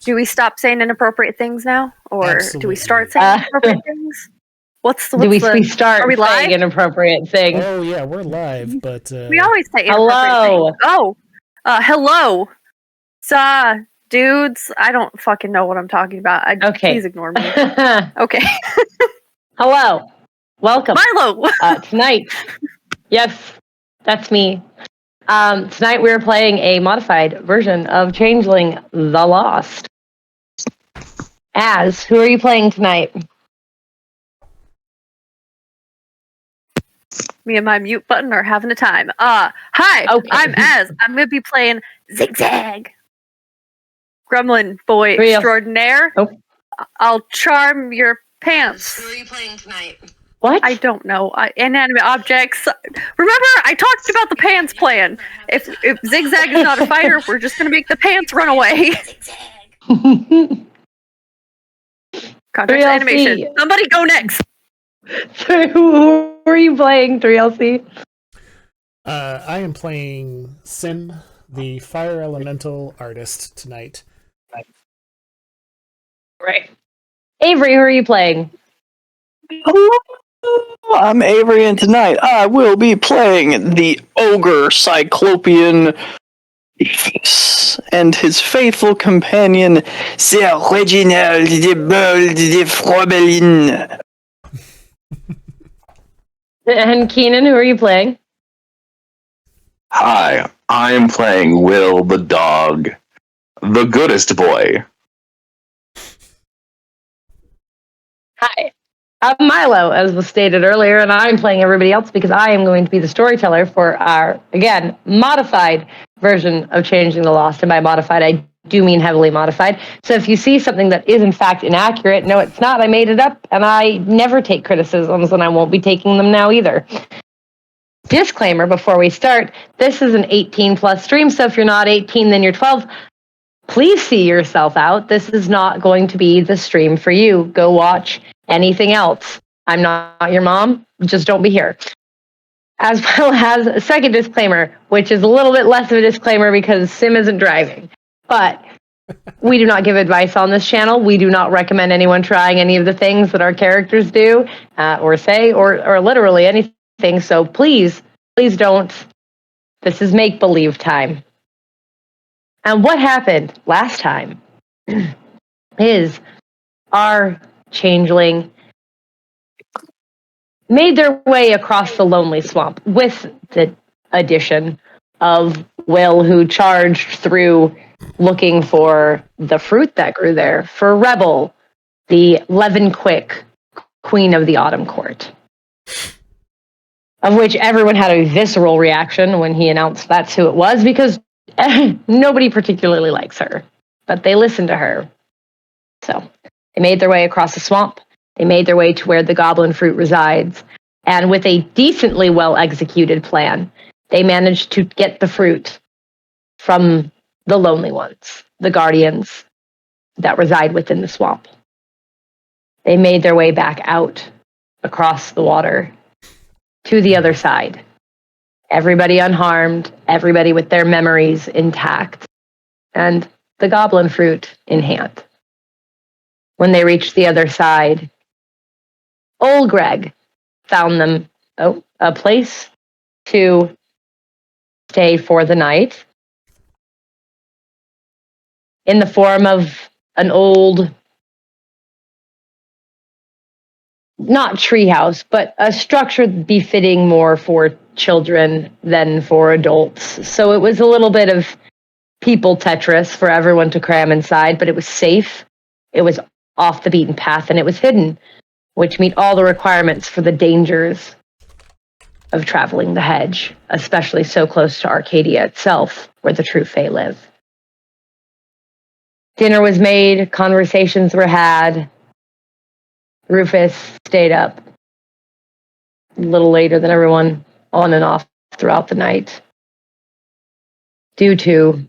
Do we stop saying inappropriate things now? Or Absolutely. do we start saying inappropriate things? We start are we live? saying inappropriate things? Oh, yeah, we're live, but... we always say inappropriate things. Oh! Hello! Dudes, I don't fucking know what I'm talking about. Okay. Please ignore me. Okay. Hello. Welcome. Milo! Tonight. Yes, that's me. Tonight we're playing a modified version of Changeling The Lost. Who are you playing tonight? Me and my mute button are having a time. Hi, okay. I'm Az. I'm going to be playing Zigzag. Gremlin boy extraordinaire. Oh. I'll charm your pants. Who are you playing tonight? What? I don't know. Inanimate objects. Remember, I talked about the pants plan. If Zigzag is not a fighter, we're just going to make the pants run away. Context animation. Somebody go next. So who are you playing, 3LC? I am playing Sin, the fire elemental artist, tonight. Right. Avery, who are you playing? Hello, I'm Avery, and tonight I will be playing the ogre Cyclopean and his faithful companion, Sir Reginald de Bold de Frobelin. And Keenan, who are you playing? Hi, I am playing Will the dog, the goodest boy. Hi, I'm Milo, as was stated earlier, and I'm playing everybody else because I am going to be the storyteller for our, again, modified version of Changing the Lost. And by modified, I do mean heavily modified. So if you see something that is in fact inaccurate, no, it's not. I made it up, and I never take criticisms, and I won't be taking them now either. Disclaimer before we start, this is an 18+ stream, so if you're not 18, then you're 12. Please see yourself out. This is not going to be the stream for you. Go watch anything else. I'm not your mom. Just don't be here. As well as a second disclaimer, which is a little bit less of a disclaimer because Sim isn't driving. But we do not give advice on this channel. We do not recommend anyone trying any of the things that our characters do or say or literally anything. So please don't. This is make-believe time. And what happened last time is our changeling made their way across the lonely swamp with the addition of Will, who charged through looking for the fruit that grew there, for Rebel, the Leavenquick, Queen of the Autumn Court, of which everyone had a visceral reaction when he announced that's who it was, because nobody particularly likes her, but they listened to her. So they made their way across the swamp. They made their way to where the goblin fruit resides. And with a decently well-executed plan, they managed to get the fruit from the lonely ones, the guardians that reside within the swamp. They made their way back out across the water to the other side. Everybody unharmed, everybody with their memories intact, and the goblin fruit in hand. When they reached the other side, old Greg found them a place to stay for the night in the form of an old, not treehouse, but a structure befitting more for children than for adults. So it was a little bit of people Tetris for everyone to cram inside, but it was safe. It was off the beaten path, and it was hidden, which meet all the requirements for the dangers of traveling the hedge, especially so close to Arcadia itself, where the true Fae live. Dinner was made, conversations were had. Rufus stayed up a little later than everyone, on and off throughout the night, due to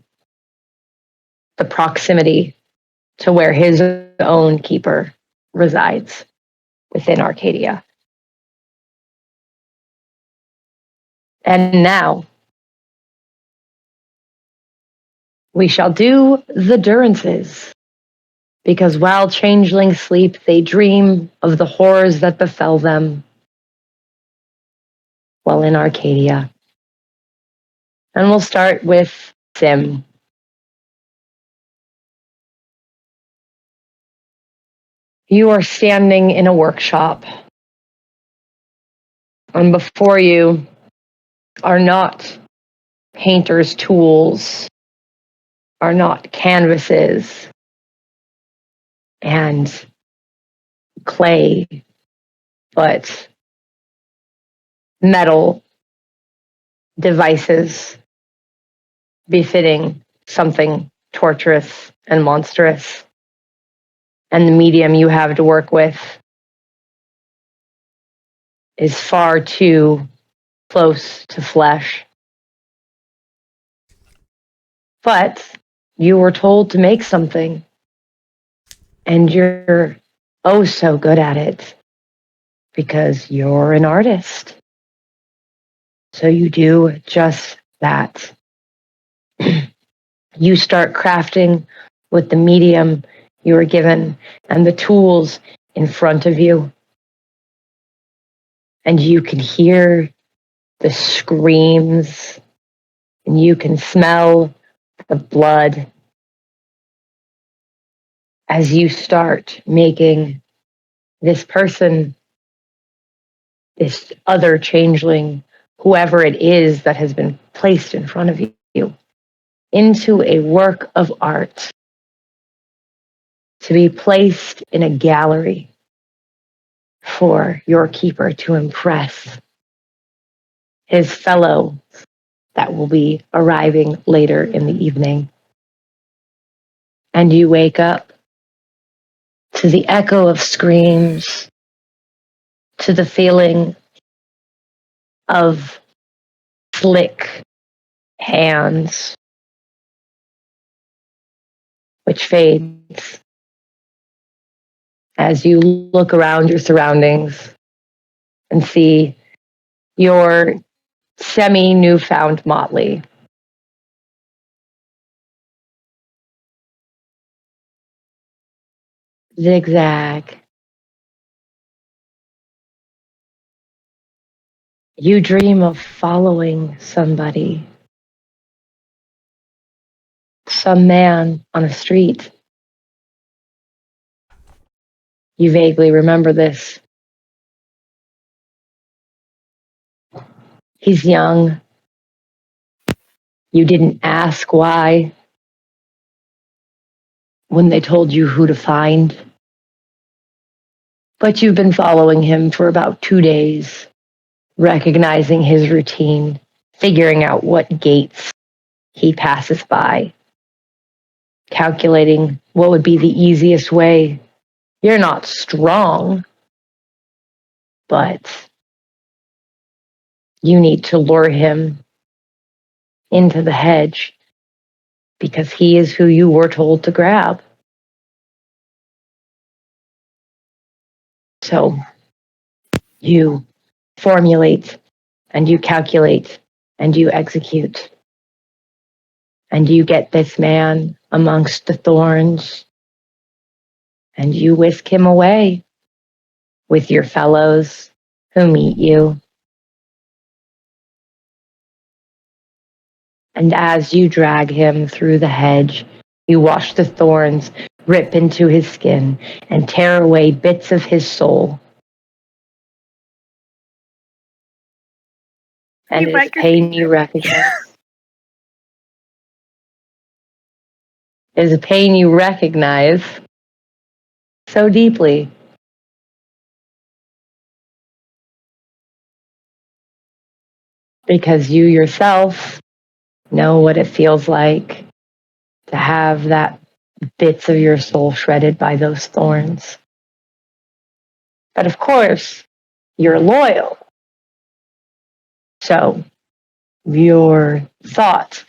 the proximity to where his own keeper resides within Arcadia. And now, we shall do the Durances. Because while changelings sleep, they dream of the horrors that befell them while in Arcadia. And we'll start with Sim. You are standing in a workshop, and before you are not painter's tools, are not canvases and clay, but metal devices befitting something torturous and monstrous. And the medium you have to work with is far too close to flesh. But you were told to make something, and you're oh so good at it because you're an artist. So you do just that. You start crafting with the medium you were given and the tools in front of you. And you can hear the screams, and you can smell the blood as you start making this person, this other changeling, whoever it is that has been placed in front of you, into a work of art to be placed in a gallery for your keeper to impress his fellow that will be arriving later in the evening. And you wake up to the echo of screams, to the feeling of slick hands, which fades as you look around your surroundings and see your semi-newfound motley. Zigzag. You dream of following somebody, some man on a street. You vaguely remember this. He's young. You didn't ask why when they told you who to find. But you've been following him for about 2 days, recognizing his routine, figuring out what gates he passes by, calculating what would be the easiest way. You're not strong, but you need to lure him into the hedge because he is who you were told to grab. So you formulate and you calculate and you execute. And you get this man amongst the thorns and you whisk him away with your fellows who meet you. And as you drag him through the hedge, you watch the thorns rip into his skin and tear away bits of his soul. And it is pain you recognize. It is a pain you recognize so deeply. Because you yourself know what it feels like to have that bits of your soul shredded by those thorns. But of course, you're loyal. So your thought,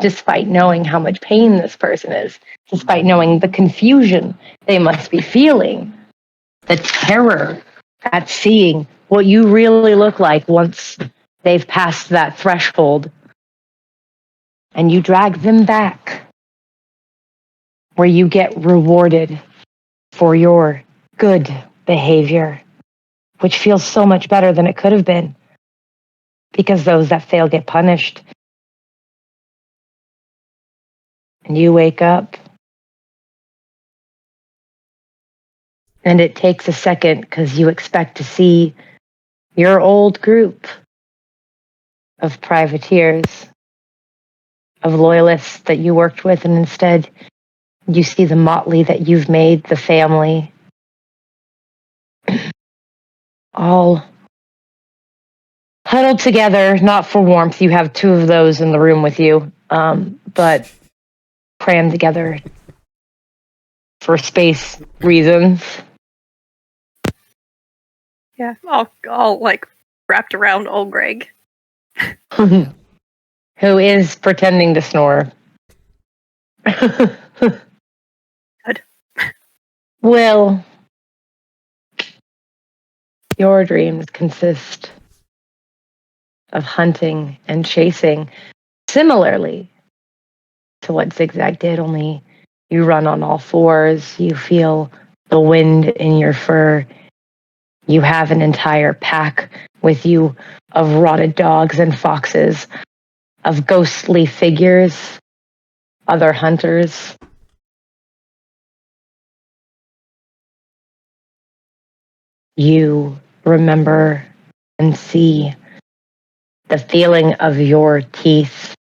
despite knowing how much pain this person is, despite knowing the confusion they must be feeling, the terror at seeing what you really look like once they've passed that threshold, and you drag them back where you get rewarded for your good behavior, which feels so much better than it could have been, because those that fail get punished. And you wake up, and it takes a second because you expect to see your old group of privateers, of loyalists that you worked with, and instead you see the motley that you've made, the family, all huddled together, not for warmth. You have two of those in the room with you, but crammed together for space reasons. Yeah, all like wrapped around old Greg. Who is pretending to snore. Good. Will, your dreams consist of hunting and chasing, similarly to what Zigzag did, only you run on all fours, you feel the wind in your fur, you have an entire pack with you of rotted dogs and foxes, of ghostly figures, other hunters. You remember and see the feeling of your teeth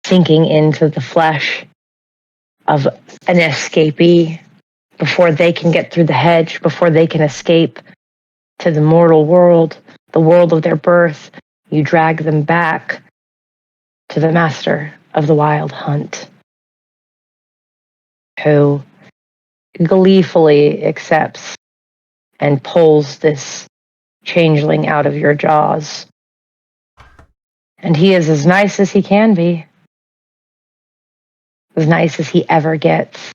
sinking into the flesh of an escapee before they can get through the hedge, before they can escape to the mortal world, the world of their birth. You drag them back to the master of the wild hunt, who gleefully accepts and pulls this changeling out of your jaws. And he is as nice as he can be, as nice as he ever gets.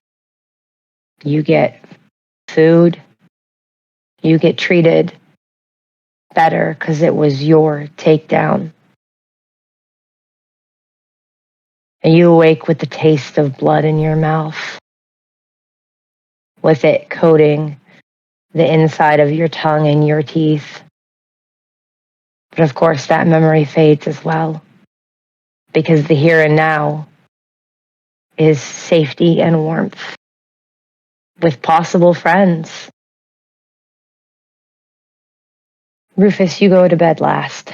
You get food, you get treated better because it was your takedown. And you awake with the taste of blood in your mouth, with it coating the inside of your tongue and your teeth. But of course, that memory fades as well, because the here and now is safety and warmth with possible friends. Rufus, you go to bed last.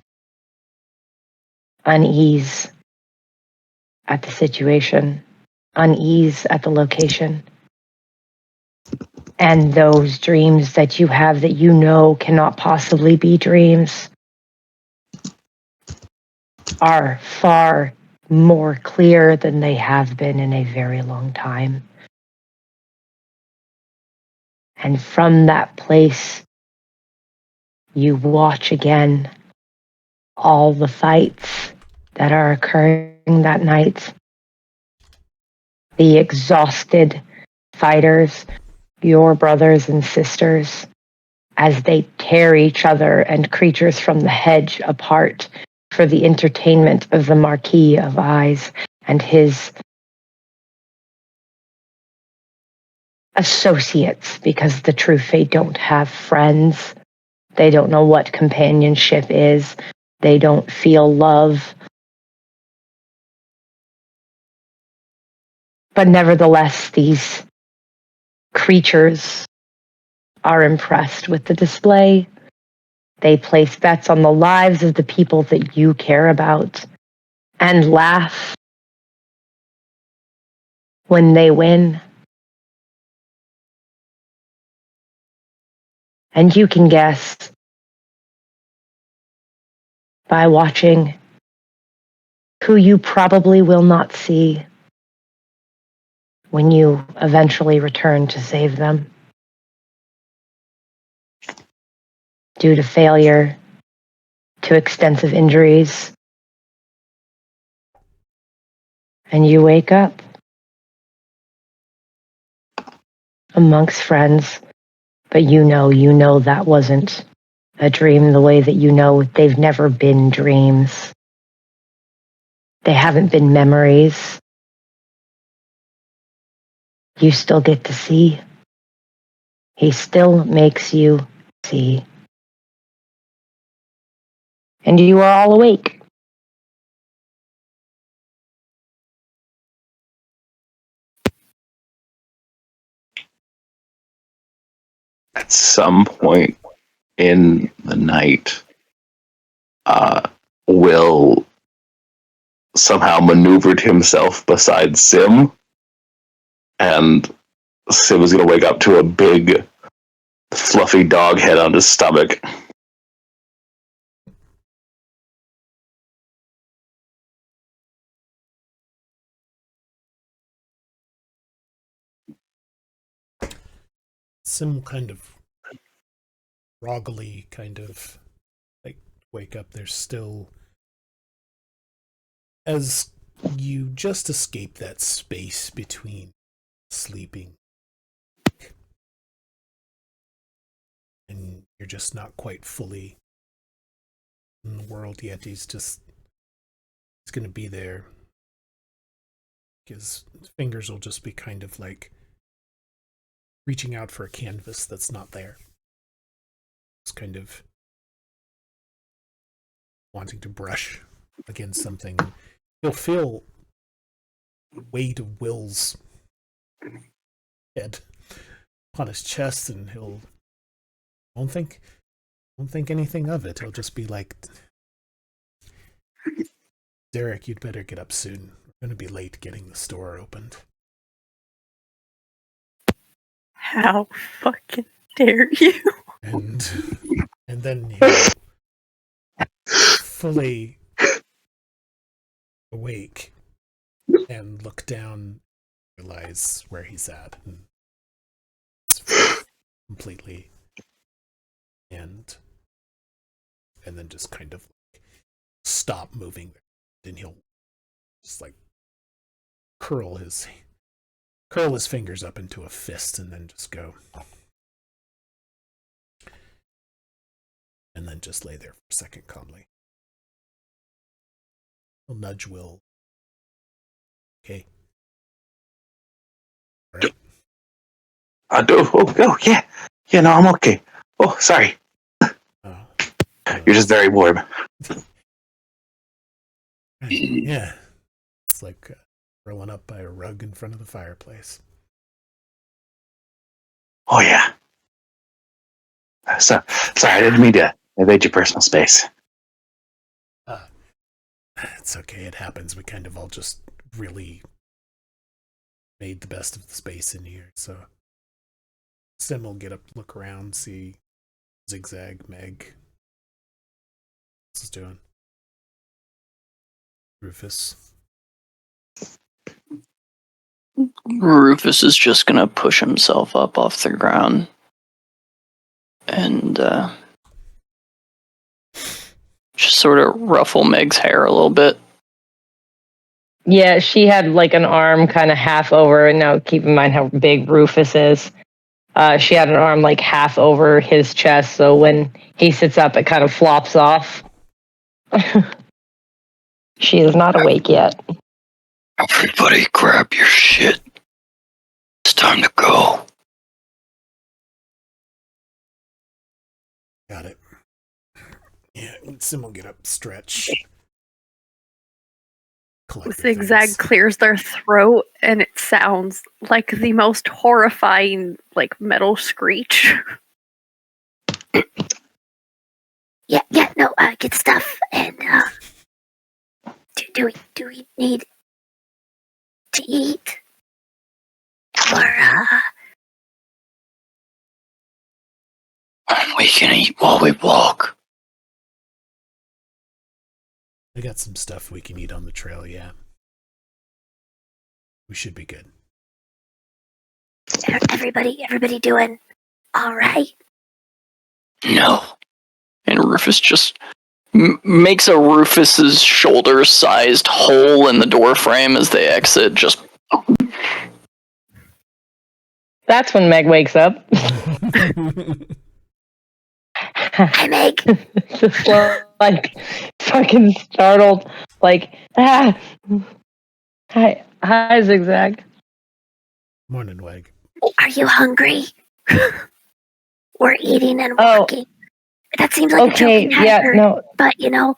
Unease at the situation, unease at the location. And those dreams that you have that you know cannot possibly be dreams are far more clear than they have been in a very long time. And from that place, you watch again all the fights that are occurring that night. The exhausted fighters, your brothers and sisters, as they tear each other and creatures from the hedge apart for the entertainment of the Marquis of Eyes and his associates, because the truth, they don't have friends. They don't know what companionship is. They don't feel love. But nevertheless, these creatures are impressed with the display. They place bets on the lives of the people that you care about and laugh when they win. And you can guess by watching who you probably will not see when you eventually return to save them. Due to failure, to extensive injuries. And you wake up amongst friends, but you know that wasn't a dream the way that you know they've never been dreams. They haven't been memories. You still get to see he still makes you see. And you are all awake. At some point in the night, Will somehow maneuvered himself beside Sim, and Sim is going to wake up to a big, fluffy dog head on his stomach. Sim kind of groggily wake up. There's still, as you just escape that space between sleeping and you're just not quite fully in the world yet. He's going to be there. His fingers will just be kind of like reaching out for a canvas that's not there. It's kind of wanting to brush against something. He'll feel the weight of Will's head on his chest, and he'll won't think anything of it. He'll just be like, Derek, you'd better get up soon. We're going to be late getting the store opened. How fucking dare you? And then he'll fully awake and look down, realize where he's at, and it's completely and then just kind of stop moving. Then he'll just like curl his fingers up into a fist and then just go. And then just lay there for a second calmly. He'll nudge Will. Okay. All right. I do. Oh, yeah. Yeah, no, I'm okay. Oh, sorry. You're just very warm. Yeah. It's like rolling up by a rug in front of the fireplace. Oh, yeah. So, sorry, I didn't mean to invade your personal space. It's okay, it happens. We kind of all just really made the best of the space in here, so Sim will get up, look around, see Zigzag, Meg. What's he doing? Rufus. Rufus is just gonna push himself up off the ground and just sort of ruffle Meg's hair a little bit. Yeah, she had like an arm kind of half over, and now keep in mind how big Rufus is. She had an arm like half over his chest, so when he sits up, it kind of flops off. She is not awake yet. Everybody grab your shit. It's time to go. Got it. Yeah, Sim will get up, stretch. Zigzag clears their throat, and it sounds like the most horrifying, like, metal screech. No, good stuff. And do we need to eat, or we can eat while we walk. I got some stuff we can eat on the trail, yeah. We should be good. everybody doing all right? No. And Rufus just makes a Rufus's shoulder-sized hole in the door frame as they exit. Just That's when Meg wakes up. Hi, Meg. Just like fucking startled. Like, Hi, Zigzag. Morning, Wag. Are you hungry? we're eating and walking. That seems like a choking hazard. No. But yeah.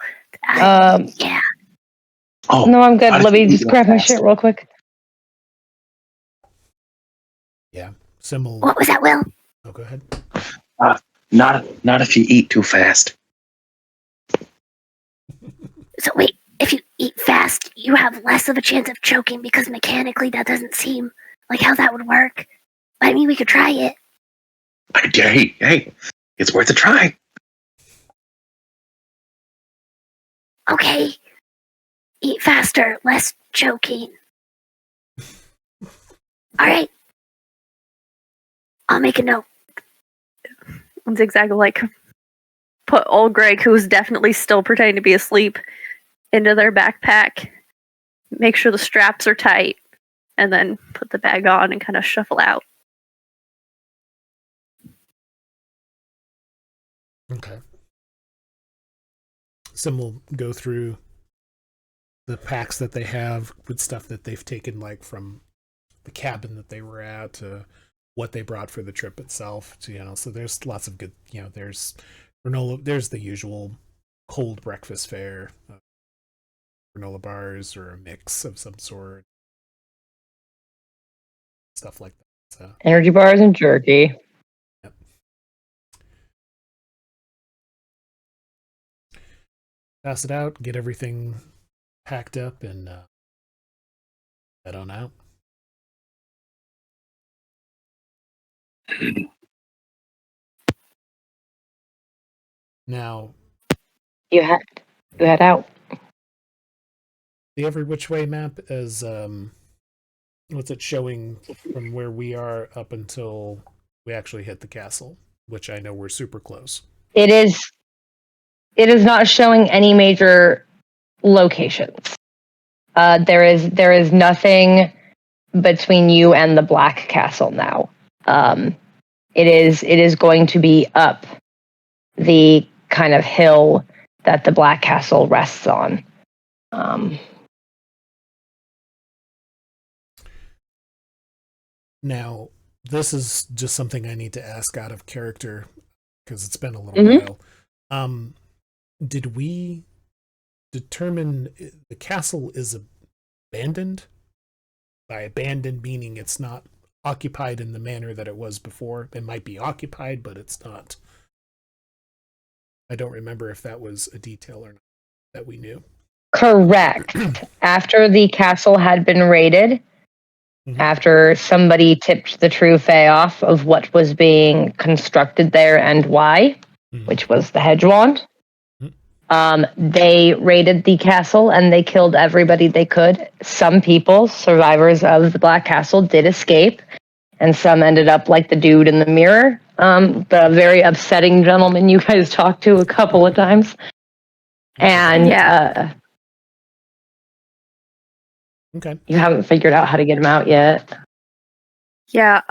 Oh, no, I'm good. Let me just grab my shit real quick. Yeah. Symbol. What was that, Will? Oh, go ahead. Not if you eat too fast. So wait, if you eat fast, you have less of a chance of choking because mechanically that doesn't seem like how that would work. I mean, we could try it. Hey, it's worth a try. Okay. Eat faster, less choking. All right. I'll make a note. Zigzag will put old Greg, who's definitely still pretending to be asleep, into their backpack, make sure the straps are tight, and then put the bag on and kind of shuffle out. Okay. Some will go through the packs that they have with stuff that they've taken from the cabin that they were at to what they brought for the trip itself. To, so there's lots of good, there's granola, there's the usual cold breakfast fare, granola bars or a mix of some sort, stuff like that. So. Energy bars and jerky. Yep. Pass it out, get everything packed up, and head on out. Now, you head out. The Every Which Way map is what's it showing from where we are up until we actually hit the castle, which I know we're super close. It is not showing any major locations. There is nothing between you and the Black Castle now. It is going to be up the kind of hill that the Black Castle rests on. Now, this is just something I need to ask out of character because it's been a little while. Did we determine the castle is abandoned? By abandoned meaning it's not occupied in the manner that it was before. It might be occupied, but it's not. I don't remember if that was a detail or not that we knew. Correct. After the castle had been raided, after somebody tipped the true Fae off of what was being constructed there and why, which was the hedge wand, they raided the castle and they killed everybody they could. Some people, survivors of the Black Castle, did escape, and some ended up like the dude in the mirror, the very upsetting gentleman you guys talked to a couple of times. And okay. You haven't figured out how to get him out yet. Yeah,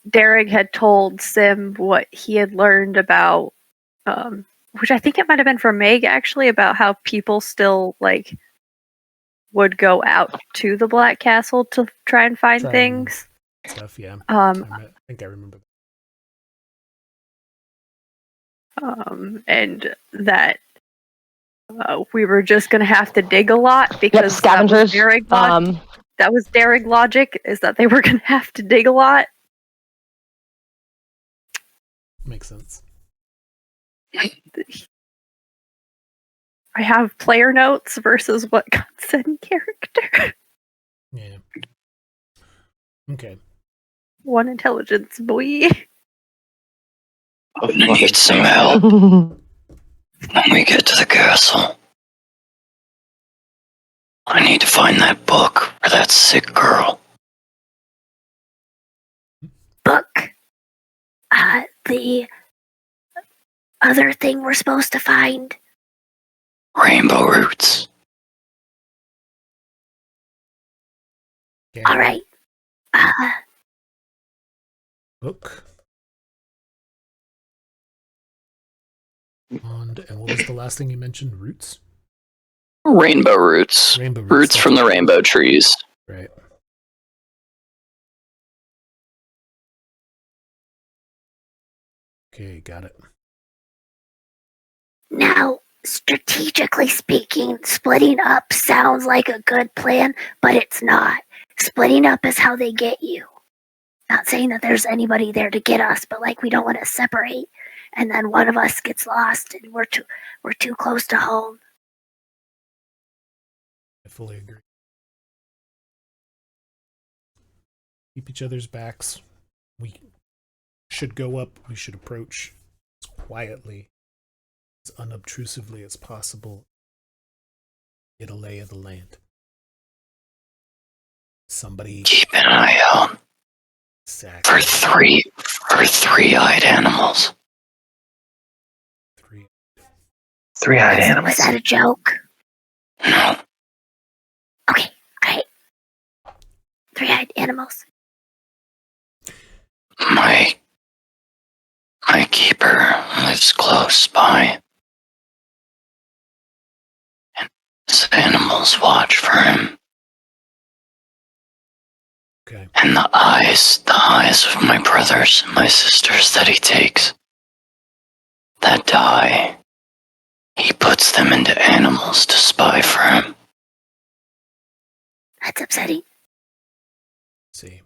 Derek had told Sim what he had learned about, which I think it might have been from Meg actually, about how people still would go out to the Black Castle to try and find things. Stuff, yeah. I think I remember that. And that we were just going to have to dig a lot because scavengers. That was Derek logic, is that they were going to have to dig a lot. Makes sense. I have player notes versus what got said in character. Yeah. Okay. One intelligence, boy. I'm gonna need some help when we get to the castle. I need to find that book for that sick girl. Book? The other thing we're supposed to find? Rainbow roots. Okay. All right. Book. And what was the last thing you mentioned? Roots? Rainbow roots. Roots from the rainbow trees. Right. Okay, got it. Now, strategically speaking, splitting up sounds like a good plan, but it's not. Splitting up is how they get you. Not saying that there's anybody there to get us, but like we don't want to separate, and then one of us gets lost, and we're too close to home. I fully agree. Keep each other's backs. We should go up. We should approach as quietly, as unobtrusively as possible. Get a lay of the land. Somebody Keep an eye out for three-eyed animals. Three-eyed animals. Was that a joke? No. Okay, great. Three-eyed animals. My keeper lives close by. And his animals watch for him. Okay. And the eyes of my brothers and my sisters that he takes, that die, he puts them into animals to spy for him. That's upsetting. See.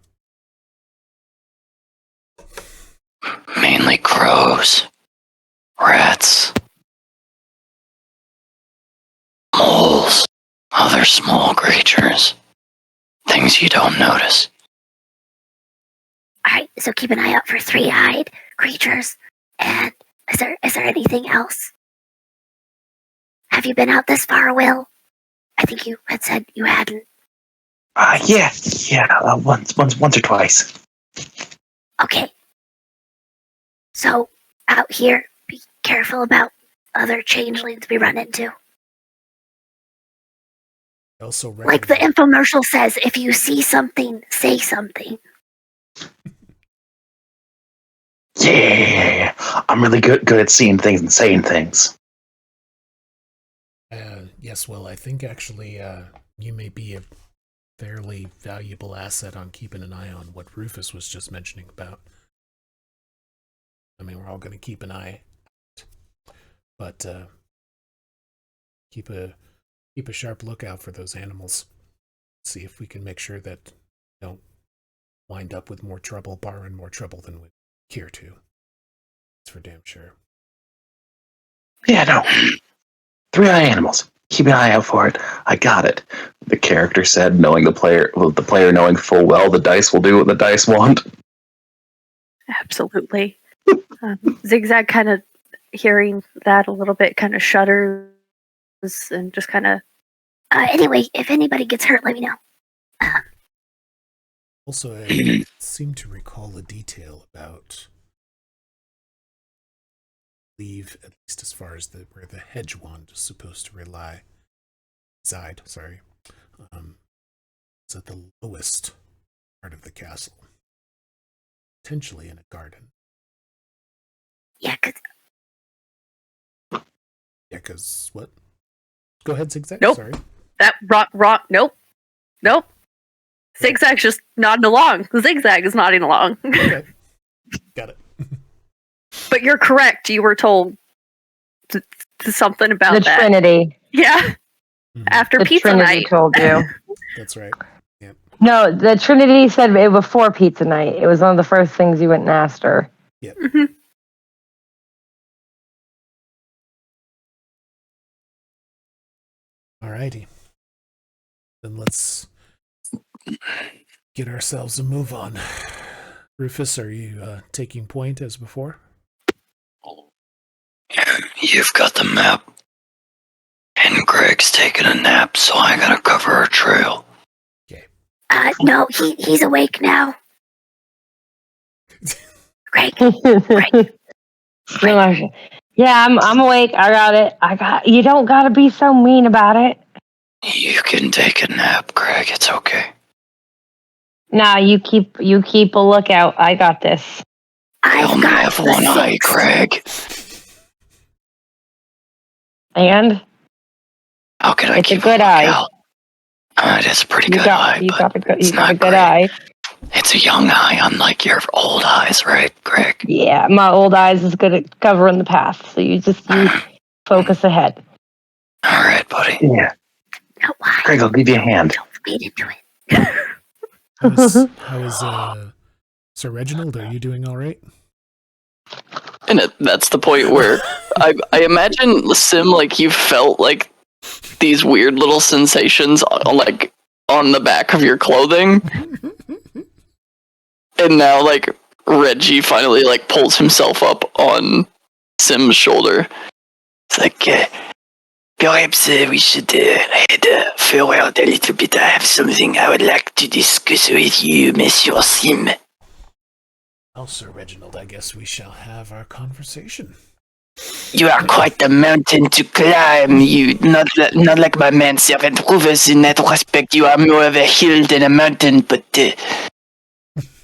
Mainly crows, rats, moles, other small creatures. Things you don't notice. Alright, so keep an eye out for three-eyed creatures. And is there anything else? Have you been out this far, Will? I think you had said you hadn't. Yeah. Once or twice. Okay. So, out here, be careful about other changelings we run into. Also Like the infomercial says, if you see something, say something. Yeah. I'm really good at seeing things and saying things. Yes, well, I think actually you may be a fairly valuable asset on keeping an eye on what Rufus was just mentioning about. I mean, we're all going to keep an eye out, but keep a sharp lookout for those animals. See if we can make sure that we don't wind up with more trouble, borrowing more trouble than we care to. That's for damn sure. Yeah, no. Three-eyed animals. Keep an eye out for it. I got it. The character said, knowing the player knowing full well the dice will do what the dice want. Absolutely. Zigzag kind of hearing that a little bit kind of shudders and just kind of... Anyway, if anybody gets hurt, let me know. Also, I seem to recall a detail about... leave, at least as far as where the hedge wand is supposed to reside. It's at the lowest part of the castle, potentially in a garden. Yeah, because what? Go ahead, Zigzag. Nope. Sorry. That wrong. Nope. Zigzag's just nodding along. Zigzag is nodding along. Okay. Got it. But you're correct. You were told something about the that. Trinity. Yeah. After The pizza Trinity night. told you. That's right. Yeah. No, the Trinity said it before pizza night. It was one of the first things you went and asked her. Yep. Mm-hmm. Alrighty. Then let's get ourselves a move on. Rufus, are you taking point as before? You've got the map. And Greg's taking a nap, so I gotta cover our trail. Okay. No, he's awake now. Greg. Yeah, I'm awake. I got it. You don't gotta be so mean about it. You can take a nap, Greg. It's okay. Nah, you keep a lookout. I got this. I only have one eye, Greg. And how can I it's keep a good eye. It is a pretty good eye. You got a good eye. It's a young eye, unlike your old eyes, right, Greg? Yeah, my old eyes is good at covering the path, so you focus ahead. All right, buddy. Yeah. No, why? Greg, I'll give you a hand. Don't feed into it. How is Sir Reginald? Are you doing all right? And that's the point where I imagine, Sim, like you felt like these weird little sensations like on the back of your clothing. And now like Reggie finally like pulls himself up on Sim's shoulder. It's like, perhaps we should head forward a little bit. I have something I would like to discuss with you, Monsieur Sim. Well, Sir Reginald, I guess we shall have our conversation. You are quite the mountain to climb. You not like my manservant Rufus in that respect. You are more of a hill than a mountain, but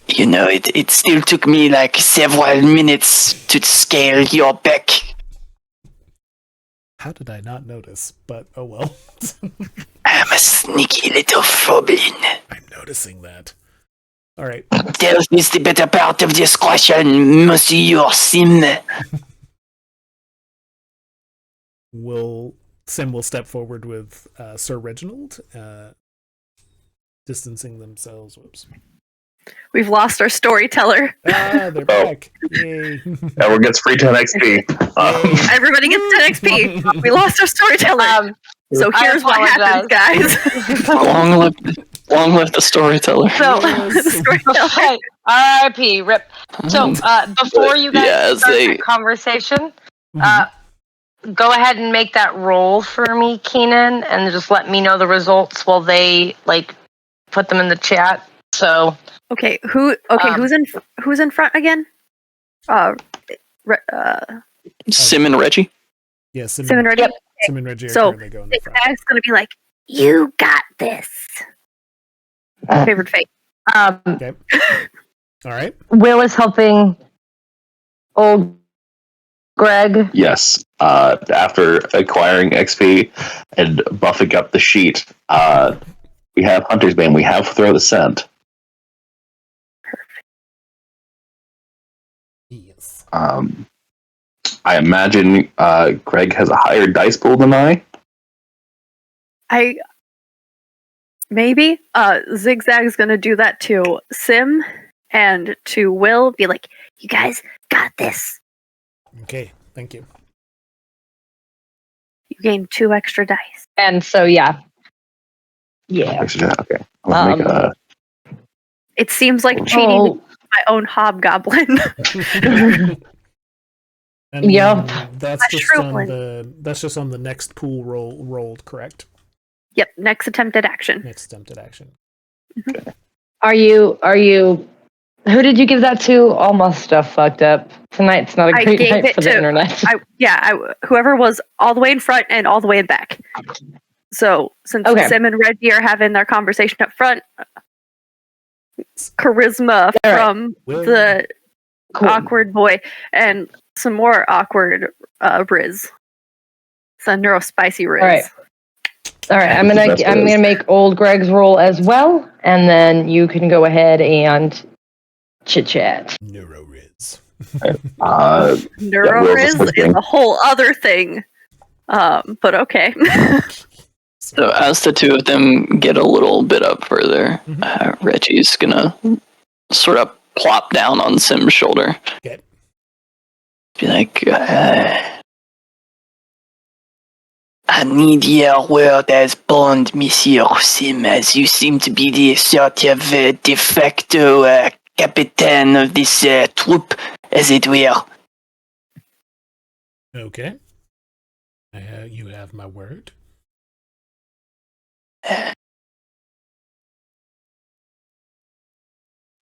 you know, it still took me like several minutes to scale your back. How did I not notice? But oh well. I'm a sneaky little foblin. I'm noticing that. All right. Tell is the better part of discretion, Monsieur Sim. Sim will step forward with Sir Reginald, distancing themselves. Whoops. We've lost our storyteller. They're back. Yay. Everyone gets free 10 XP. Everybody gets 10 XP. We lost our storyteller. So here's what happens, guys. long live the storyteller. So, okay, R.I.P. Rip. So, before you guys start that conversation, go ahead and make that roll for me, Keenan, and just let me know the results while they put them in the chat. So, who's in front again? Sim and Reggie. Yeah, Sim and Reggie. Yep. Sim and Reggie are currently going in the front. Zigzag's gonna be like, You got this. Favorite fate. Okay. All right. Will is helping old Greg. Yes. After acquiring XP and buffing up the sheet, we have Hunter's Bane. We have Throw the Scent. Yes. I imagine Greg has a higher dice pool than I. Maybe Zigzag's gonna do that to Sim and to Will. Be like, you guys got this. Okay, thank you. You gain 2 extra dice. And so, yeah. Okay. Make it seems like cheating my own hobgoblin. And yep. That's just on the next pool rolled, correct? Yep, next attempted action. Okay. Are you who did you give that to? All my stuff fucked up. Tonight's not a great night for the internet. Whoever was all the way in front and all the way in back. So since Sim and Reggie are having their conversation up front, charisma from the awkward boy and some more awkward Riz. Some neurospicy Riz. All right. I'm gonna make old Greg's roll as well, and then you can go ahead and chit chat. Neuro-Riz. Neuro-Riz is a whole other thing. But okay. So as the two of them get a little bit up further, Reggie's gonna sort of plop down on Sim's shoulder. Okay. Be like, I need your word as bond, Monsieur Sim, as you seem to be the sort of de facto captain of this troop, as it were. Okay. You have my word.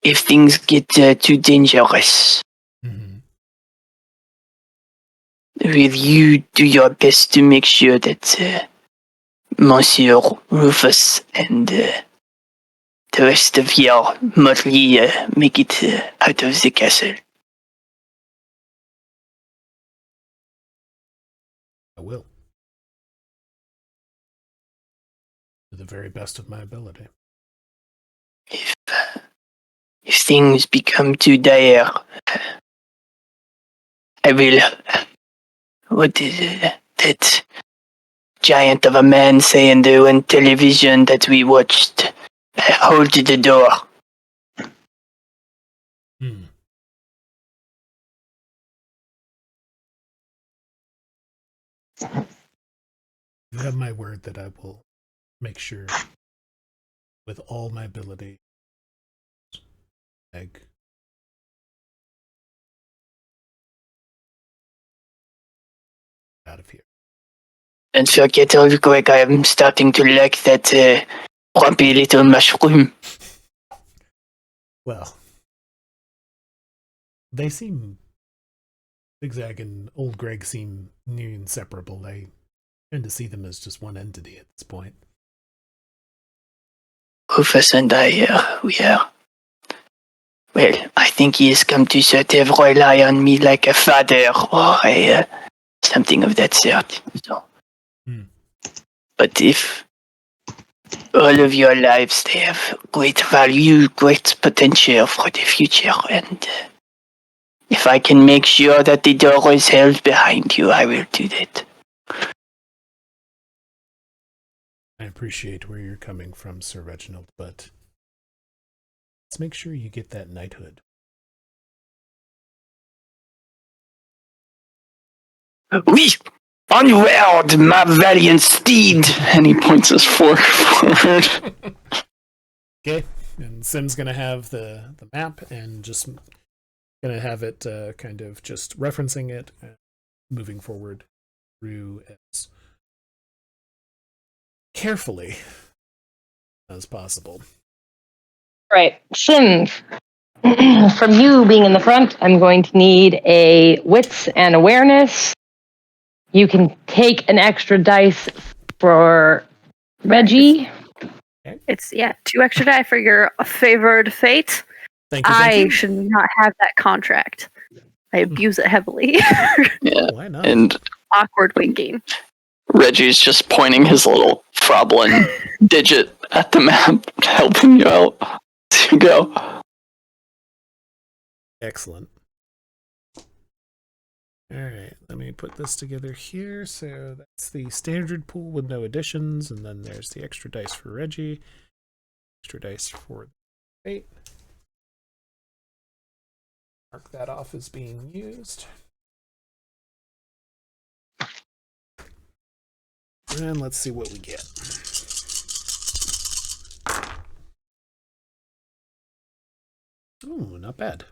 If things get too dangerous, will you do your best to make sure that Monsieur Rufus and the rest of your motley make it out of the castle? I will. To the very best of my ability. if things become too dire, I will. What is that giant of a man say in the one television that we watched? Hold the door. Hmm. You have my word that I will make sure, with all my ability, egg. Out of here. Don't forget real quick, I am starting to like that grumpy little mushroom. Well, they seem, Zigzag and Old Greg seem near inseparable. I tend to see them as just one entity at this point. Rufus and I, we are. Well, I think he has come to sort of rely on me like a father or something of that sort. So. But if all of your lives, they have great value, great potential for the future, and if I can make sure that the door is held behind you, I will do that. I appreciate where you're coming from, Sir Reginald, but let's make sure you get that knighthood. Oui! Onward, my valiant steed! And he points his fork forward. Okay, and Sim's gonna have the map and just gonna have it kind of just referencing it, moving forward through as carefully as possible. Right. Sim, from you being in the front, I'm going to need a wits and awareness. You can take an extra dice for Reggie. It's 2 extra die for your favored fate. Thank you. I should not have that contract. I abuse it heavily. Yeah. Why not? And awkward winking. Reggie's just pointing his little Froblin digit at the map, helping you out as you go. Excellent. Alright, let me put this together here. So that's the standard pool with no additions, and then there's the extra dice for Reggie, extra dice for 8. Mark that off as being used. And let's see what we get. Ooh, not bad.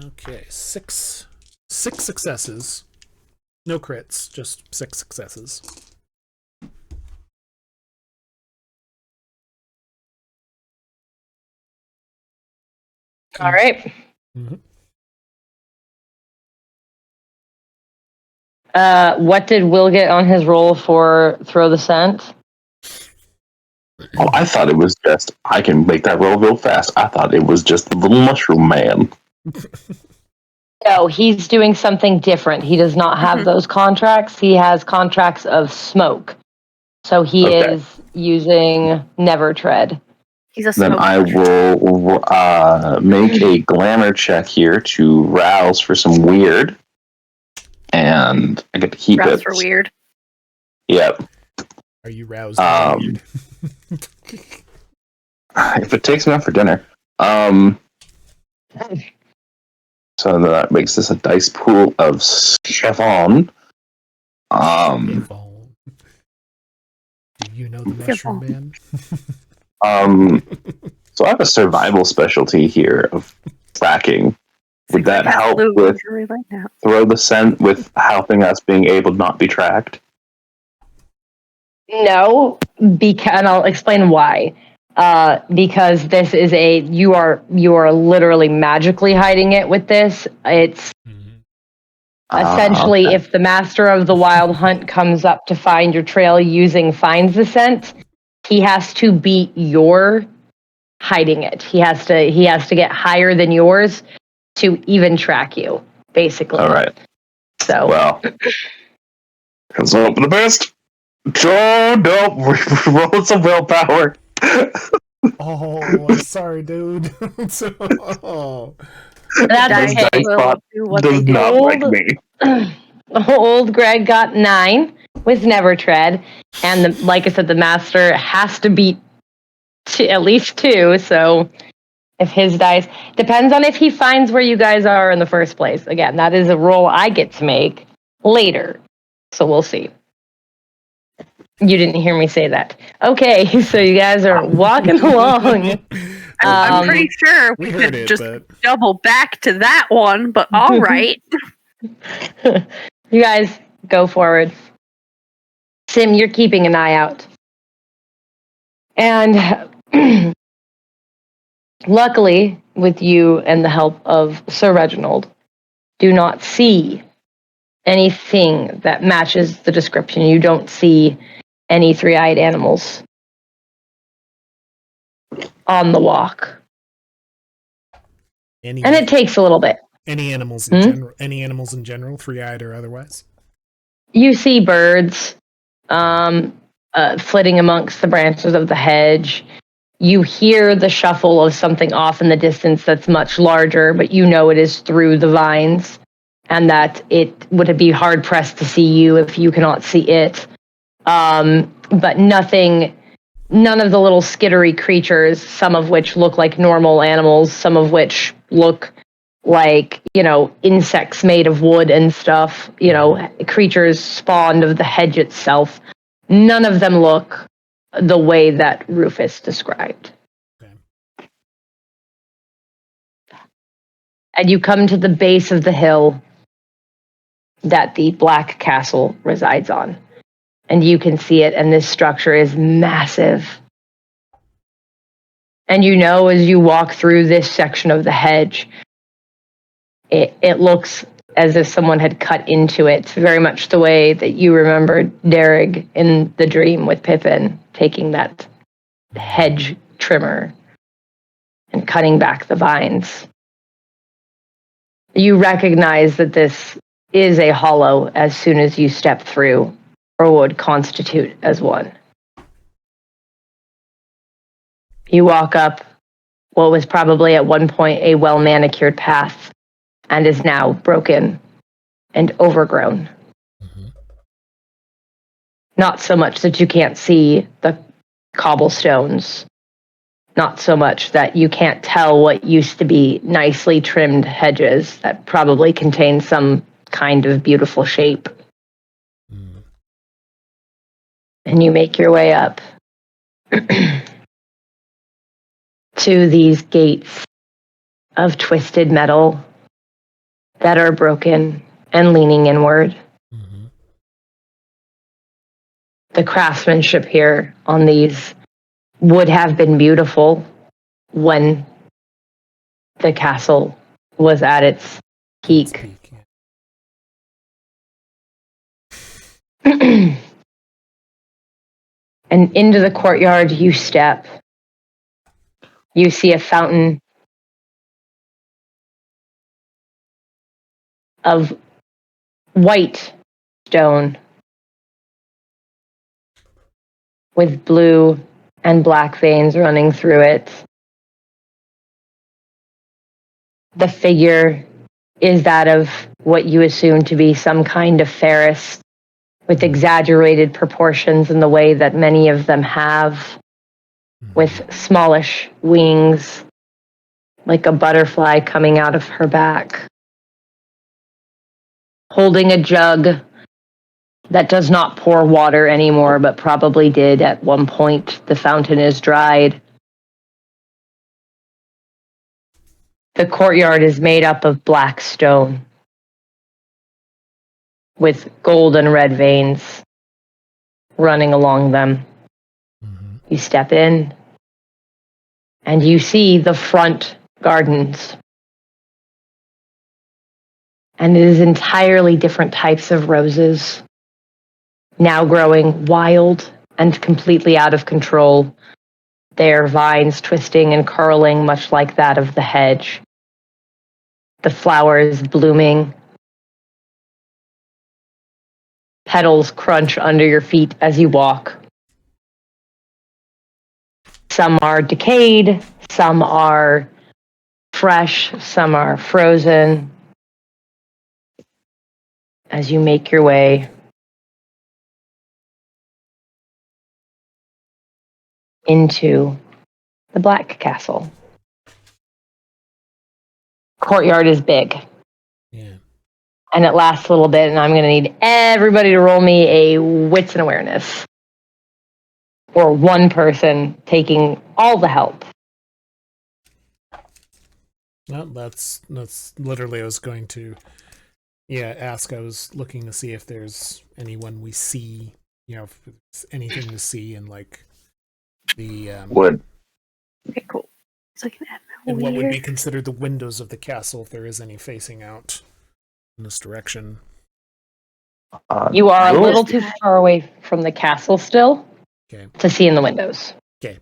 Okay, six successes. No crits, just 6 successes. All right. Mm-hmm. What did Will get on his roll for throw the scent? Oh, I thought it was just, I can make that roll real fast. I thought it was just the little mushroom man. No, he's doing something different. He does not have those contracts. He has contracts of smoke. So he is using Never Tread. He's a Then I will make a glamour check here to rouse for some weird. And I get to keep rouse it. for weird. Yep. Are you roused? Weird? If it takes me out for dinner. So that makes this a dice pool of 7. Do you know the mushroom man? So I have a survival specialty here of tracking. Would that help with throw the scent with helping us being able to not be tracked? No, and I'll explain why. Because this is you are literally magically hiding it with this. It's essentially if the master of the wild hunt comes up to find your trail finds the scent, he has to beat your hiding it. He has to get higher than yours to even track you, basically. All right. So well, let's hope for the best. Oh no, roll some willpower. Oh, I'm sorry, dude. That's Dice okay. will do what Does they do. not like me. Old Greg got 9 with Never Tread, and like I said, the master has to beat at least 2. So if his dice depends on if he finds where you guys are in the first place. Again, that is a roll I get to make later. So we'll see. You didn't hear me say that. Okay, so you guys are walking along. I'm pretty sure we heard could it, just but... double back to that one, but all right. You guys go forward. Sim, you're keeping an eye out. And luckily, with you and the help of Sir Reginald, do not see anything that matches the description. You don't see any three-eyed animals on the walk. And it takes a little bit. Any animals in general? Any animals in general, three-eyed or otherwise? You see birds flitting amongst the branches of the hedge. You hear the shuffle of something off in the distance that's much larger, but you know it is through the vines, and that it would be hard-pressed to see you if you cannot see it. But none of the little skittery creatures, some of which look like normal animals, some of which look like, insects made of wood and stuff, creatures spawned of the hedge itself. None of them look the way that Rufus described. Okay. And you come to the base of the hill that the Black Castle resides on. And you can see it, and this structure is massive. And as you walk through this section of the hedge, it looks as if someone had cut into it, very much the way that you remembered Derrig in the dream with Pippin, taking that hedge trimmer and cutting back the vines. You recognize that this is a hollow as soon as you step through, or would constitute as one. You walk up what was probably at one point a well-manicured path, and is now broken and overgrown. Mm-hmm. Not so much that you can't see the cobblestones, not so much that you can't tell what used to be nicely trimmed hedges that probably contain some kind of beautiful shape. Mm. And you make your way up to these gates of twisted metal that are broken and leaning inward. Mm-hmm. The craftsmanship here on these would have been beautiful when the castle was at its peak. And into the courtyard you step. You see a fountain of white stone with blue and black veins running through it. The figure is that of what you assume to be some kind of ferris with exaggerated proportions in the way that many of them have, with smallish wings, like a butterfly coming out of her back, holding a jug that does not pour water anymore, but probably did at one point. The fountain is dried. The courtyard is made up of black stone with gold and red veins running along them. Mm-hmm. You step in and you see the front gardens. And it is entirely different types of roses, now growing wild and completely out of control. Their vines twisting and curling much like that of the hedge. The flowers blooming petals crunch under your feet as you walk. Some are decayed, some are fresh, some are frozen. As you make your way into the Black Castle. Courtyard is big. Yeah. And it lasts a little bit, and I'm going to need everybody to roll me a wits and awareness. Or one person taking all the help. No, that's literally I was going to ask. I was looking to see if there's anyone we see, if there's anything to see in like the Would. Okay, cool. So I can add and what would be considered the windows of the castle if there is any facing out in this direction. You are a little too far away from the castle still to see in the windows. Okay.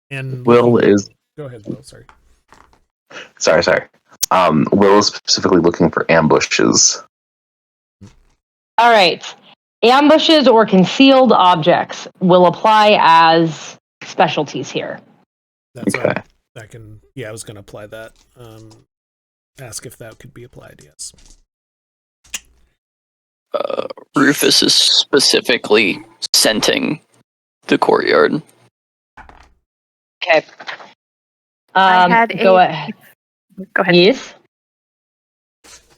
And Will is... Go ahead, Will, sorry. Sorry. Will is specifically looking for ambushes. All right. Ambushes or concealed objects will apply as specialties here. That's okay. I was going to apply that. Ask if that could be applied, yes. Rufus is specifically scenting the courtyard. Okay. Go ahead. Go ahead. Yes.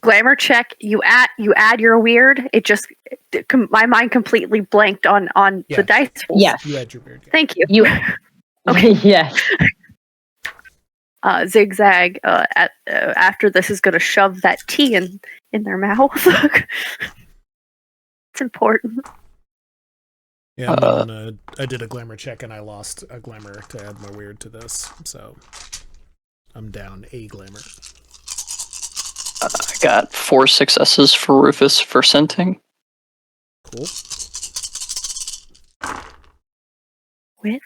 Glamour check. You add your weird. It just my mind completely blanked on the dice rolls. Yes. You add your weird. Yeah. Thank you. Okay. Yes. Zigzag after this is going to shove that tea in their mouth. It's important. Yeah, I did a glamour check and I lost a glamour to add my weird to this, so I'm down a glamour. I got 4 successes for Rufus for scenting. Cool. With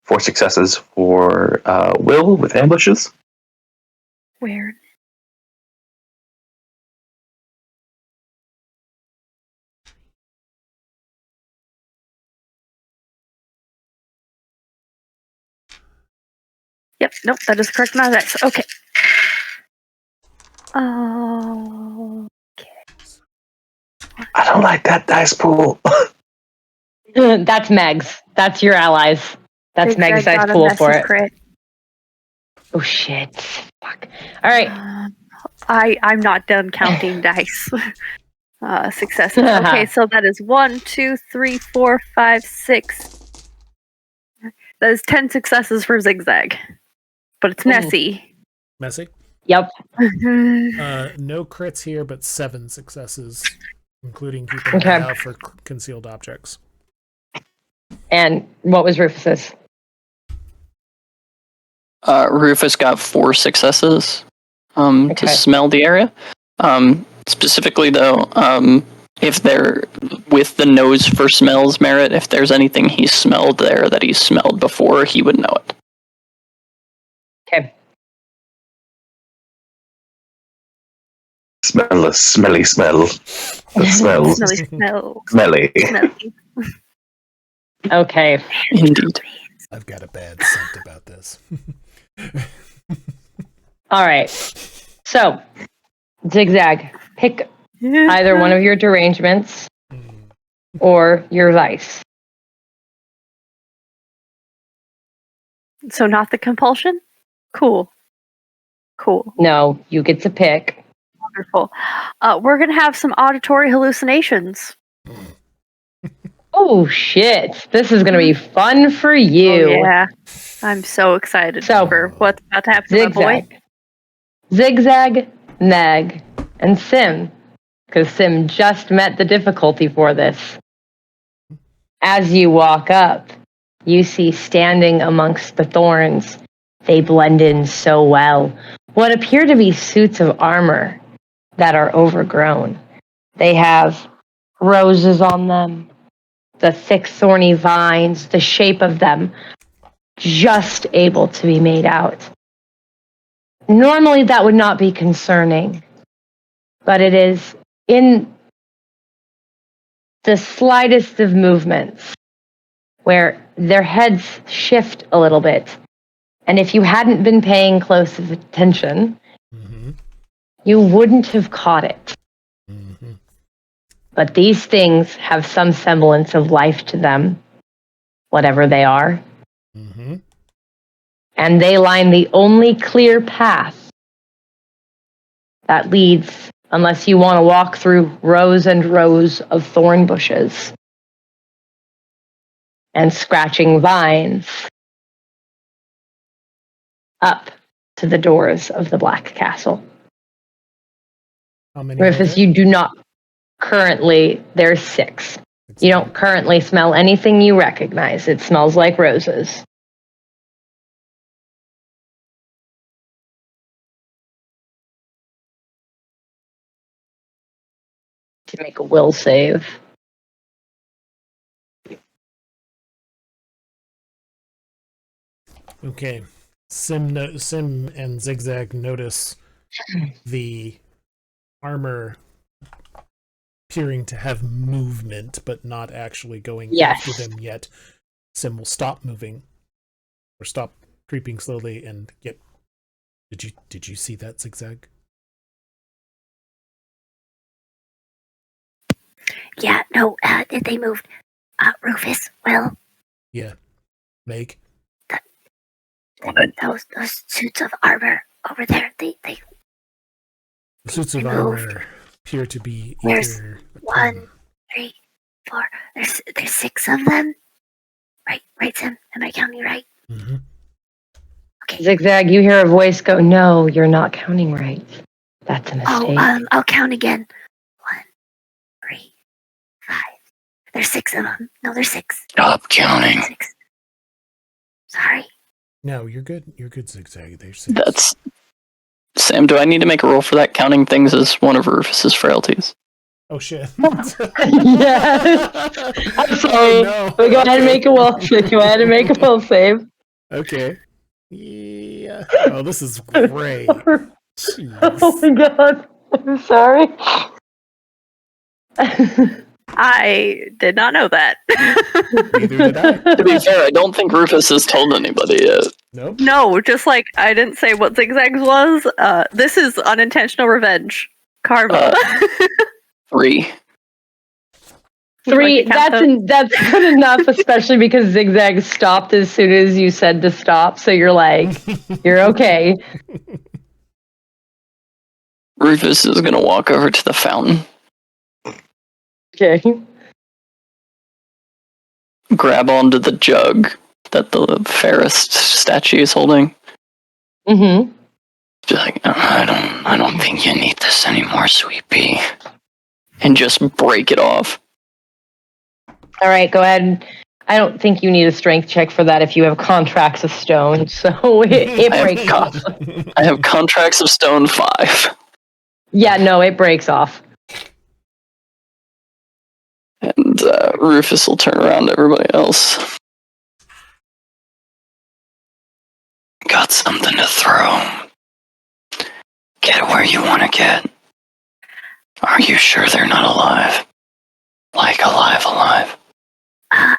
4 successes for Will with ambushes. where? Yep, nope, that is correct. Now that's okay. Oh, I don't like that dice pool. That's Meg's. That's your allies. That's Meg's dice pool for it. Crit. Oh shit! Fuck. All right. I'm not done counting dice. Successes. Okay, so that is 1, 2, 3, 4, 5, 6. That is 10 successes for Zigzag, but it's messy. Messy. Yep. No crits here, but 7 successes, including keeping an eye out for concealed objects. And what was Rufus's? Rufus got 4 successes to smell the area. Specifically, though, if they're with the nose for smells merit, if there's anything he smelled there that he smelled before, he would know it. Okay. Smell a smelly smell. The smells. Smelly smell. Smelly. Okay. Indeed. I've got a bad scent about this. All right. So, Zigzag, pick either one of your derangements or your vice. So not the compulsion? Cool. No, you get to pick. Wonderful. We're going to have some auditory hallucinations. Oh, shit. This is going to be fun for you. Oh, yeah. I'm so excited for what's about to happen to my boy. Zigzag, Neg, and Sim, because Sim just met the difficulty for this. As you walk up, you see standing amongst the thorns, they blend in so well, what appear to be suits of armor that are overgrown. They have roses on them, the thick thorny vines, the shape of them, just able to be made out. Normally that would not be concerning, but it is in the slightest of movements where their heads shift a little bit. And if you hadn't been paying close attention, you wouldn't have caught it. But these things have some semblance of life to them, whatever they are. And they line the only clear path that leads, unless you want to walk through rows and rows of thorn bushes and scratching vines, up to the doors of the Black Castle. How many? Rufus, you do not currently, there's 6. You don't currently smell anything you recognize. It smells like roses. To make a will save. Okay. Sim and Zigzag notice the armor appearing to have movement, but not actually going after them yet. Sim will stop moving, or stop creeping slowly, and get. Did you see that, Zigzag? Yeah, no, did they move? Rufus, well... Yeah. Meg? Those suits of armor over there, they The suits of armor appear to be There's either... 1, 3, 4, there's 6 of them? Right, Sam? Am I counting right? Okay. Zigzag, you hear a voice go, no, you're not counting right. That's a mistake. I'll count again. 1, 3, 5. There's 6 of them. No, there's 6. Stop counting. 6. Sorry. No, you're good. You're good, Zigzag. There's 6. That's... Sam, do I need to make a roll for that? Counting things as one of Rufus's frailties. Oh, shit. Yeah. I'm sorry. No. Go ahead and make a will. Go ahead and make a will save. Okay. Yeah. Oh, this is great. Jeez. Oh my god. I'm sorry. I did not know that. Neither did I. To be fair, I don't think Rufus has told anybody yet. Nope. No, just like I didn't say what Zigzags was. This is unintentional revenge. Karma. 3. 3, that's good enough, especially because Zigzag stopped as soon as you said to stop, so you're like, you're okay. Rufus is gonna walk over to the fountain, Okay. grab onto the jug that the fairest statue is holding. Mm-hmm. Be like, I don't think you need this anymore, sweet pea. And just break it off. All right, go ahead. I don't think you need a strength check for that if you have contracts of stone, so it breaks off. I have contracts of stone 5. Yeah, no, it breaks off. And Rufus will turn around to everybody else. Got something to throw. Get where you want to get. Are you sure they're not alive? Like alive?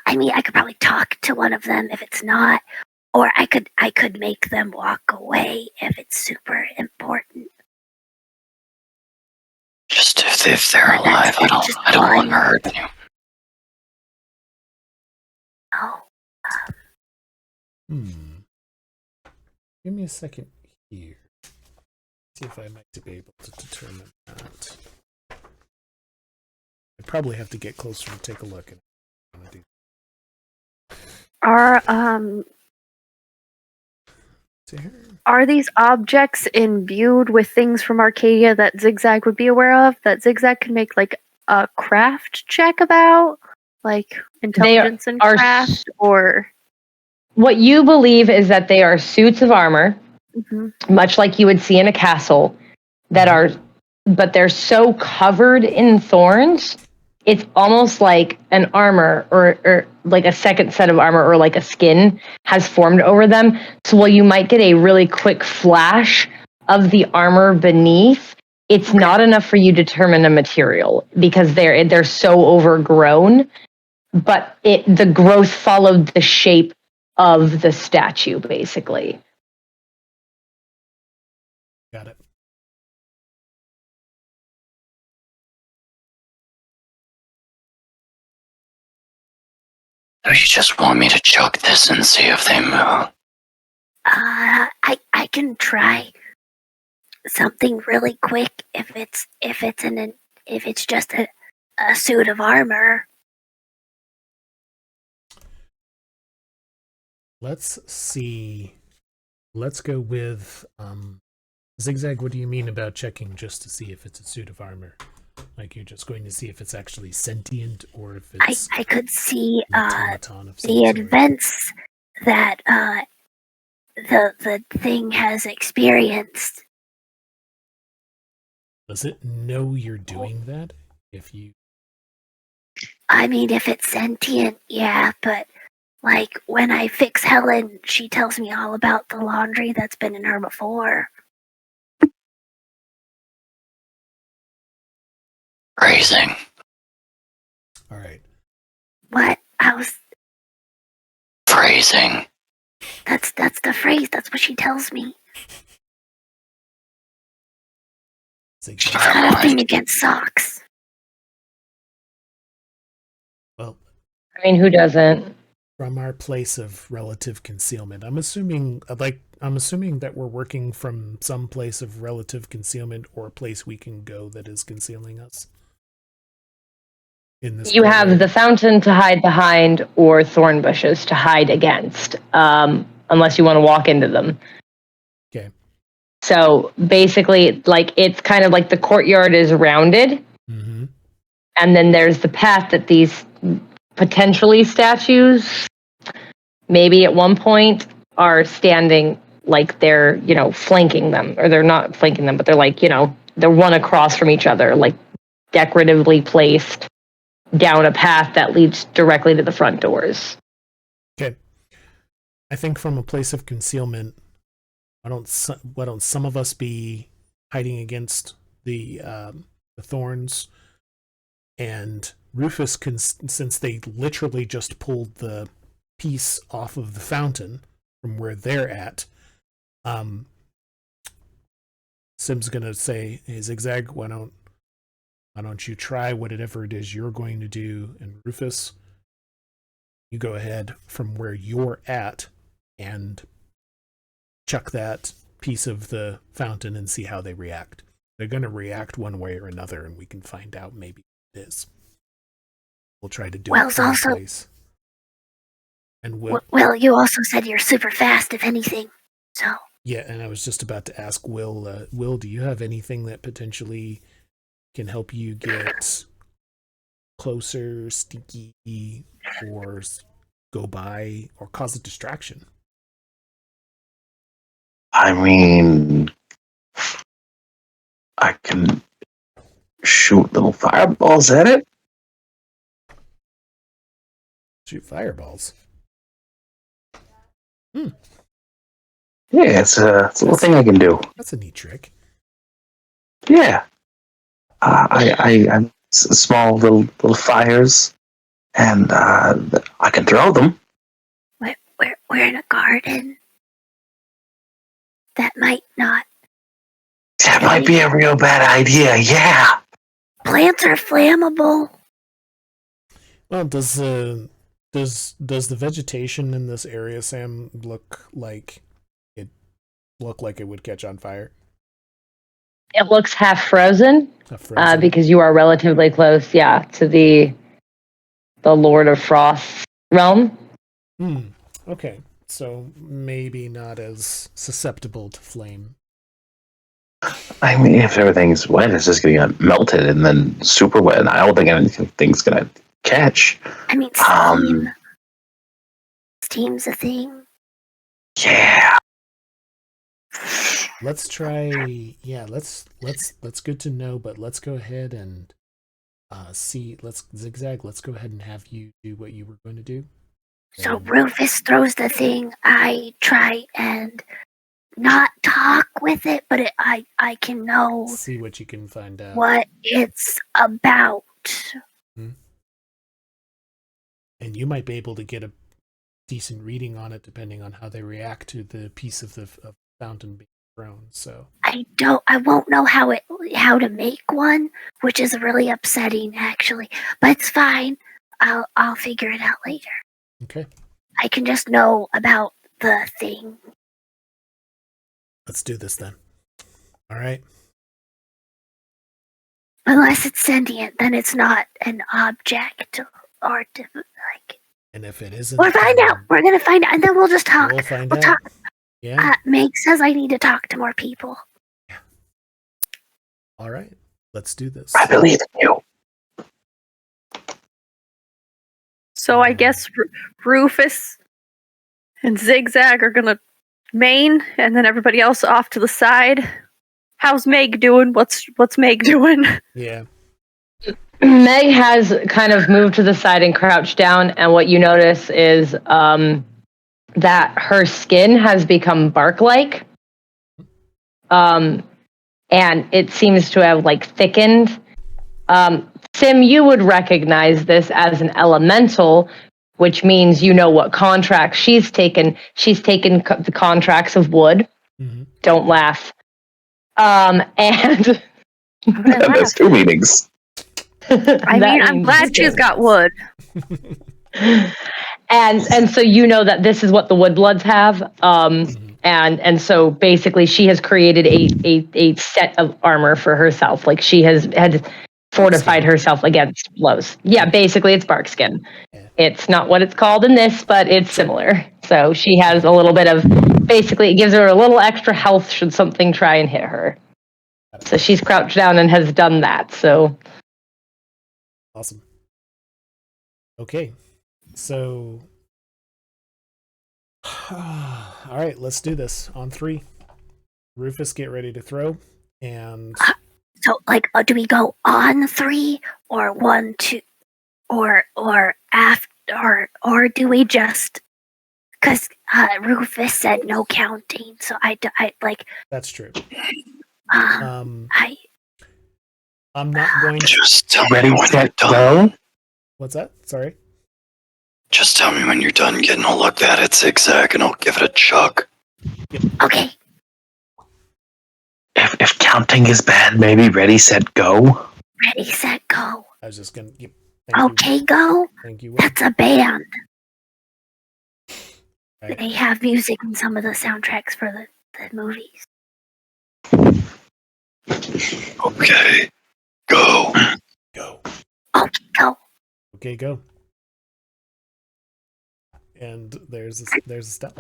I mean, I could probably talk to one of them if it's not, or I could make them walk away if it's super important. Just if they're alive, I don't want to hurt you. Oh. Give me a second here. See if I might be able to determine that. I probably have to get closer and take a look at what I do. Are these objects imbued with things from Arcadia that Zigzag would be aware of? That Zigzag can make like a craft check about? Like intelligence and craft? Or what you believe is that they are suits of armor, much like you would see in a castle, that are, but they're so covered in thorns, it's almost like an armor or like a second set of armor or like a skin has formed over them. So while you might get a really quick flash of the armor beneath, It's not enough for you to determine a material because they're so overgrown, but the growth followed the shape of the statue, basically. Got it. Do you just want me to chuck this and see if they move? I can try something really quick if it's just a suit of armor. Let's see. Let's go with Zigzag. What do you mean about checking just to see if it's a suit of armor? Like you're just going to see if it's actually sentient or if it's I could see the events that the thing has experienced. Does it know you're doing that? I mean, if it's sentient, yeah, but like when I fix Helen, she tells me all about the laundry that's been in her before. Phrasing. All right. What? How's phrasing? That's the phrase. That's what she tells me. She's got a thing against socks. Well, I mean, who doesn't? From our place of relative concealment, I'm assuming that we're working from some place of relative concealment or a place we can go that is concealing us. In this, you have the fountain to hide behind or thorn bushes to hide against, unless you want to walk into them. Okay. So basically, like it's kind of like the courtyard is rounded, mm-hmm. and then there's the path that these potentially statues, maybe at one point, are standing like they're, flanking them, or they're not flanking them, but they're like, they're one across from each other, like decoratively placed down a path that leads directly to the front doors. Okay. I think from a place of concealment, why don't some of us be hiding against the thorns, and Rufus can, since they literally just pulled the piece off of the fountain from where they're at, Sim's gonna say, "Hey, Zigzag, why don't you try whatever it is you're going to do?" And Rufus, you go ahead from where you're at and chuck that piece of the fountain and see how they react. They're going to react one way or another, and we can find out maybe what it is. We'll try to do it from a place. And Will, you also said you're super fast, if anything. So yeah, and I was just about to ask Will. Will, do you have anything that potentially can help you get closer, sneaky, or go by, or cause a distraction? I mean, I can shoot little fireballs at it. Shoot fireballs? Yeah, it's a little thing I can do. That's a neat trick. Yeah. I small little fires, and I can throw them. We're in a garden. That might not. That might be a real bad idea. Yeah. Plants are flammable. Well, does the vegetation in this area, Sam, look like it would catch on fire? It looks half frozen. Because you are relatively close, to the Lord of Frost realm. Okay, so maybe not as susceptible to flame. I mean, if everything's wet, it's just going to get melted and then super wet, and I don't think anything's going to catch. I mean, steam. Steam's a thing. Yeah. Let's try. Yeah, that's good to know. But let's go ahead and see. Let's Zigzag. Let's go ahead and have you do what you were going to do. So Rufus throws the thing. I try and not talk with it, but I can know See what you can find out. what it's about. And you might be able to get a decent reading on it depending on how they react to the piece of the fountain being thrown. So I won't know how to make one, which is really upsetting actually. But it's fine. I'll figure it out later. okay, I can just know about the thing. let's do this then. All right. Unless it's sentient, then it's not an object or like. And if it isn't, We'll find out. We're gonna find out, and then we'll just talk. We'll find We'll out. talk. Yeah. Meg says I need to talk to more people. All right. Let's do this. I believe in you. So I guess Rufus and Zigzag are gonna main, and then everybody else off to the side. How's Meg doing? What's Meg doing? Yeah. Meg has kind of moved to the side and crouched down, and what you notice is that her skin has become bark-like, and it seems to have like thickened. Sim, you would recognize this as an elemental, which means you know what contracts she's taken. She's taken the contracts of wood. Mm-hmm. Don't laugh. And That's two meanings. I mean, I'm glad she's got wood. And so you know that this is what the Woodbloods have. And so basically she has created a set of armor for herself. Like she had fortified herself against blows. Yeah, basically it's bark skin. It's not what it's called in this, but it's similar. So she has a little bit of, basically it gives her a little extra health should something try and hit her. So she's crouched down and has done that. So Awesome. Okay. So all right, let's do this on 3. Rufus, get ready to throw. And So, like, do we go on 3 or 1, 2, or after, or do we just? Because Rufus said no counting, so I like. that's true. I'm not going to Just tell me when you're done. What's that? Sorry. Just tell me when you're done getting a look at it, Zigzag, and I'll give it a chug. okay. If counting is bad, maybe ready, set, go. Ready, set, go. I was just gonna. Yep. Okay, go. Thank you. That's a band. Right. They have music in some of the soundtracks for the movies. Okay, go. Go. Okay, go. Okay, go. And there's a step.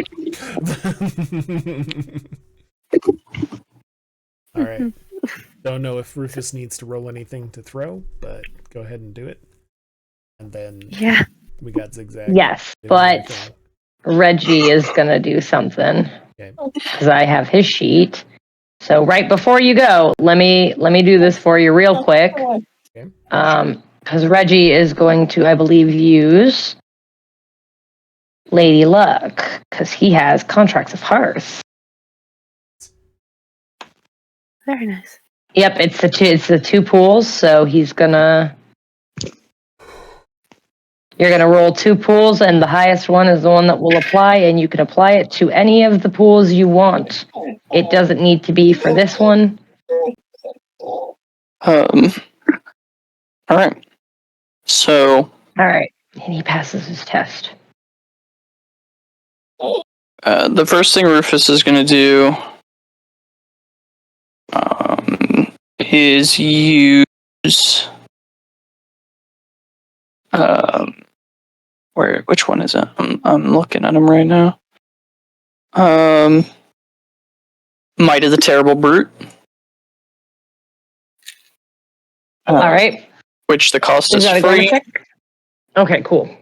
All right. Don't know if Rufus needs to roll anything to throw, but go ahead and do it. And then we got Zigzag. yes, but Reggie is going to do something because I have his sheet. So right before you go, let me do this for you real quick. Okay. Because Reggie is going to, I believe, use Lady Luck because he has contracts of hearth. Very nice. Yep, it's the two pools. So you're gonna roll 2 pools, and the highest one is the one that will apply, and you can apply it to any of the pools you want. It doesn't need to be for this one. All right. So, All right, and he passes his test. the first thing Rufus is going to do is use which one is it? I'm looking at him right now. Might of the Terrible Brute. All right. Which the cost Is is that a free. check? Okay, cool.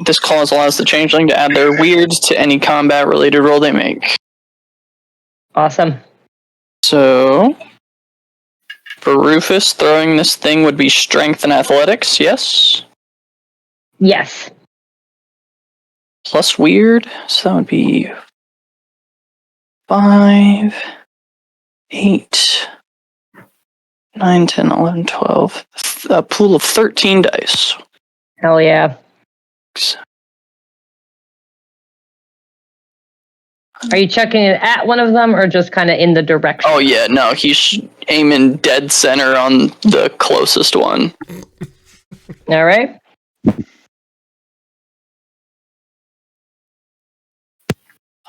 This clause allows the Changeling to add their weirds to any combat-related roll they make. Awesome. So, for Rufus, throwing this thing would be Strength and Athletics, yes? Yes. Plus Weird, so that would be 5, 8, 9, 10, 11, 12. A pool of 13 dice. Hell yeah. Are you checking it at one of them or just kind of in the direction? Oh, yeah, no, he's aiming dead center on the closest one. All right.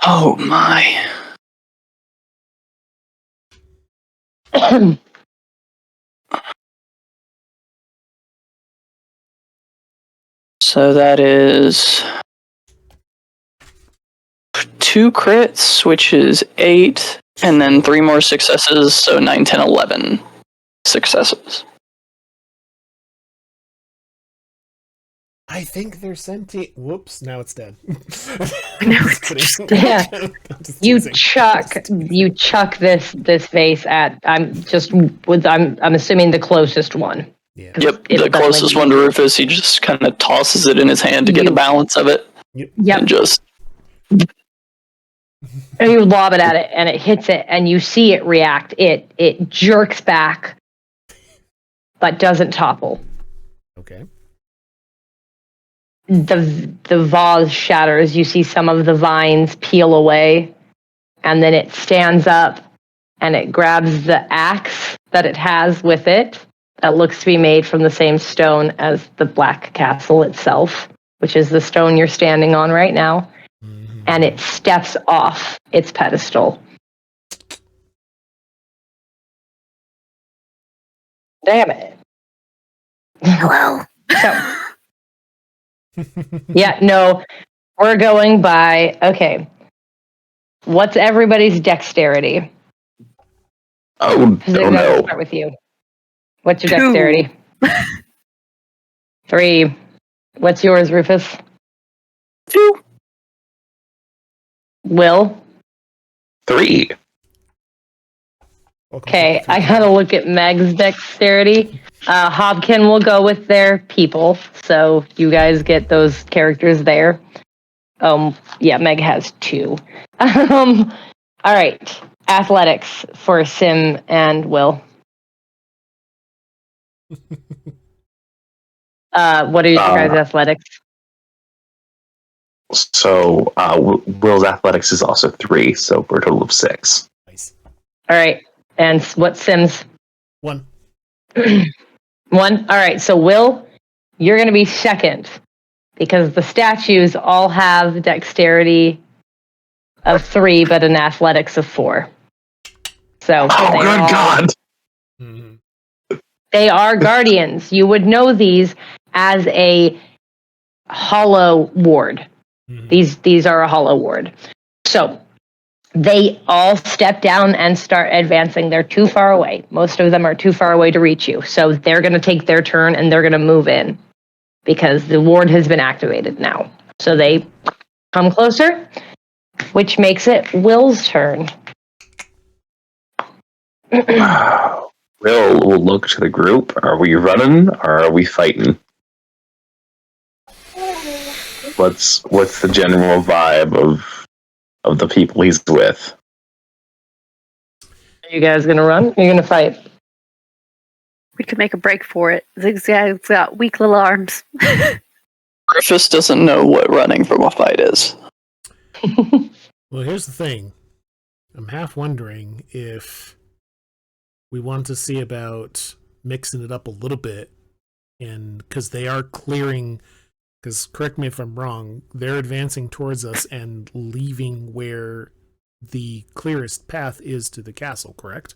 Oh, my. So that is 2 crits, which is 8, and then 3 more successes, so 9, 10, 11 successes. I think they're sentient. Whoops! Now it's dead. Yeah. You chuck this vase at. I'm assuming the closest one. Yeah. Yep, the closest one to Rufus. He just kind of tosses it in his hand to get a balance of it. Yep. And just. And you lob it at it, and it hits it, and you see it react. It jerks back, but doesn't topple. Okay. The vase shatters. You see some of the vines peel away, and then it stands up, and it grabs the axe that it has with it. That looks to be made from the same stone as the Black Castle itself, which is the stone you're standing on right now. And it steps off its pedestal. Damn it. Hello. So, yeah, no, we're going by, okay. What's everybody's dexterity? Oh, no. Start with you. What's your dexterity? 3. What's yours, Rufus? 2. Will? 3. Okay, I gotta look at Meg's dexterity. Hobkin will go with their people, so you guys get those characters there. Yeah, Meg has 2. All right, athletics for Sim and Will. What are your guys' athletics? So Will's athletics is also 3, so for a total of 6. Nice. All right, and what's Sim's? 1. 1. All right, so Will, you're going to be second because the statues all have dexterity of 3, but an athletics of 4. So God! They are guardians. You would know these as a hollow ward. These are a hollow ward. So they all step down and start advancing. They're too far away. Most of them are too far away to reach you. So they're going to take their turn and they're going to move in because the ward has been activated now. So they come closer, which makes it Will's turn. Will look to the group. Are we running or are we fighting? What's the general vibe of the people he's with? Are you guys gonna run? Are you gonna fight? We could make a break for it. Zigzag's got weak little arms. Griffiths doesn't know what running from a fight is. Well, here's the thing. I'm half wondering if we want to see about mixing it up a little bit, and because they are clearing. Because, correct me if I'm wrong, they're advancing towards us and leaving where the clearest path is to the castle, correct?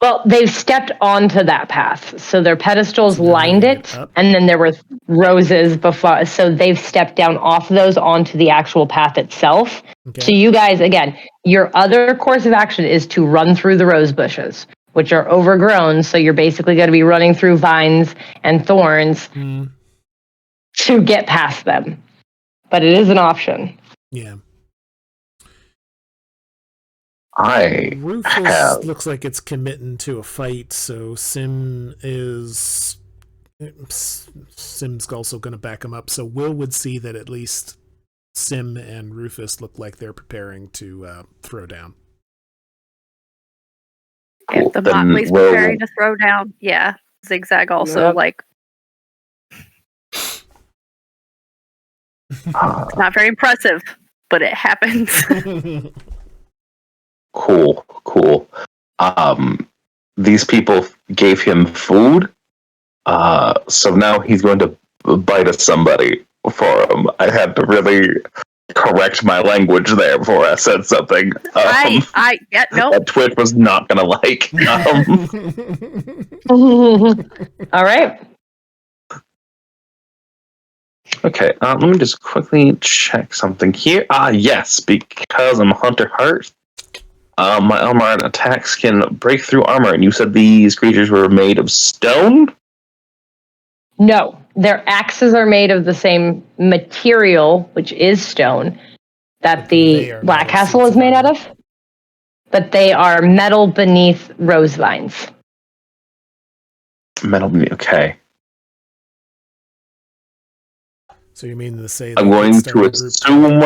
Well, they've stepped onto that path. So their pedestals lined it, and then there were roses before. So they've stepped down off those onto the actual path itself. Okay. So you guys, again, your other course of action is to run through the rose bushes, which are overgrown. So you're basically going to be running through vines and thorns. To get past them, but it is an option. Yeah. Rufus looks like it's committing to a fight, so Sim's also going to back him up. So Will would see that at least Sim and Rufus look like they're preparing to throw down. If the Motley's preparing to throw down, yeah. Zigzag also, it's not very impressive, but it happens. Cool. These people gave him food, so now he's going to bite at somebody for him. I had to really correct my language there before I said something. That Twitch was not gonna like. All right. Okay, let me just quickly check something here. Yes, because I'm Hunter Heart, my unarmed attacks can break through armor, and you said these creatures were made of stone? No, their axes are made of the same material, which is stone, that the Black Castle is made out of. But they are metal beneath rose vines. Metal beneath, okay. So you mean to say I'm going to assume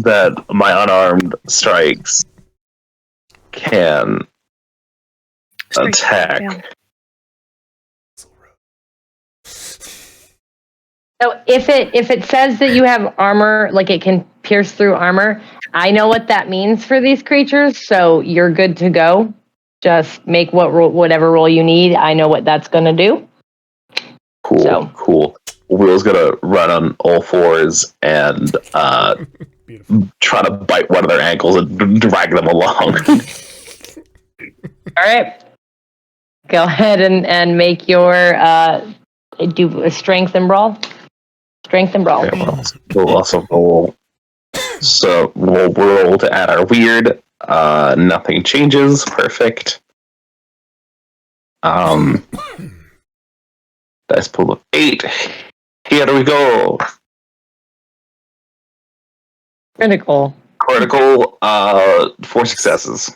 that my unarmed strikes can attack. So if it says that you have armor, like it can pierce through armor, I know what that means for these creatures, so you're good to go. Just make whatever roll you need. I know what that's going to do. Cool. Will's going to run on all fours and try to bite one of their ankles and drag them along. All right. Go ahead and make your do a strength and brawl. Strength and brawl. Okay, we'll also roll. So we'll roll to add our weird. Nothing changes. Perfect. Dice pool of 8. Here we go. Critical. 4 successes.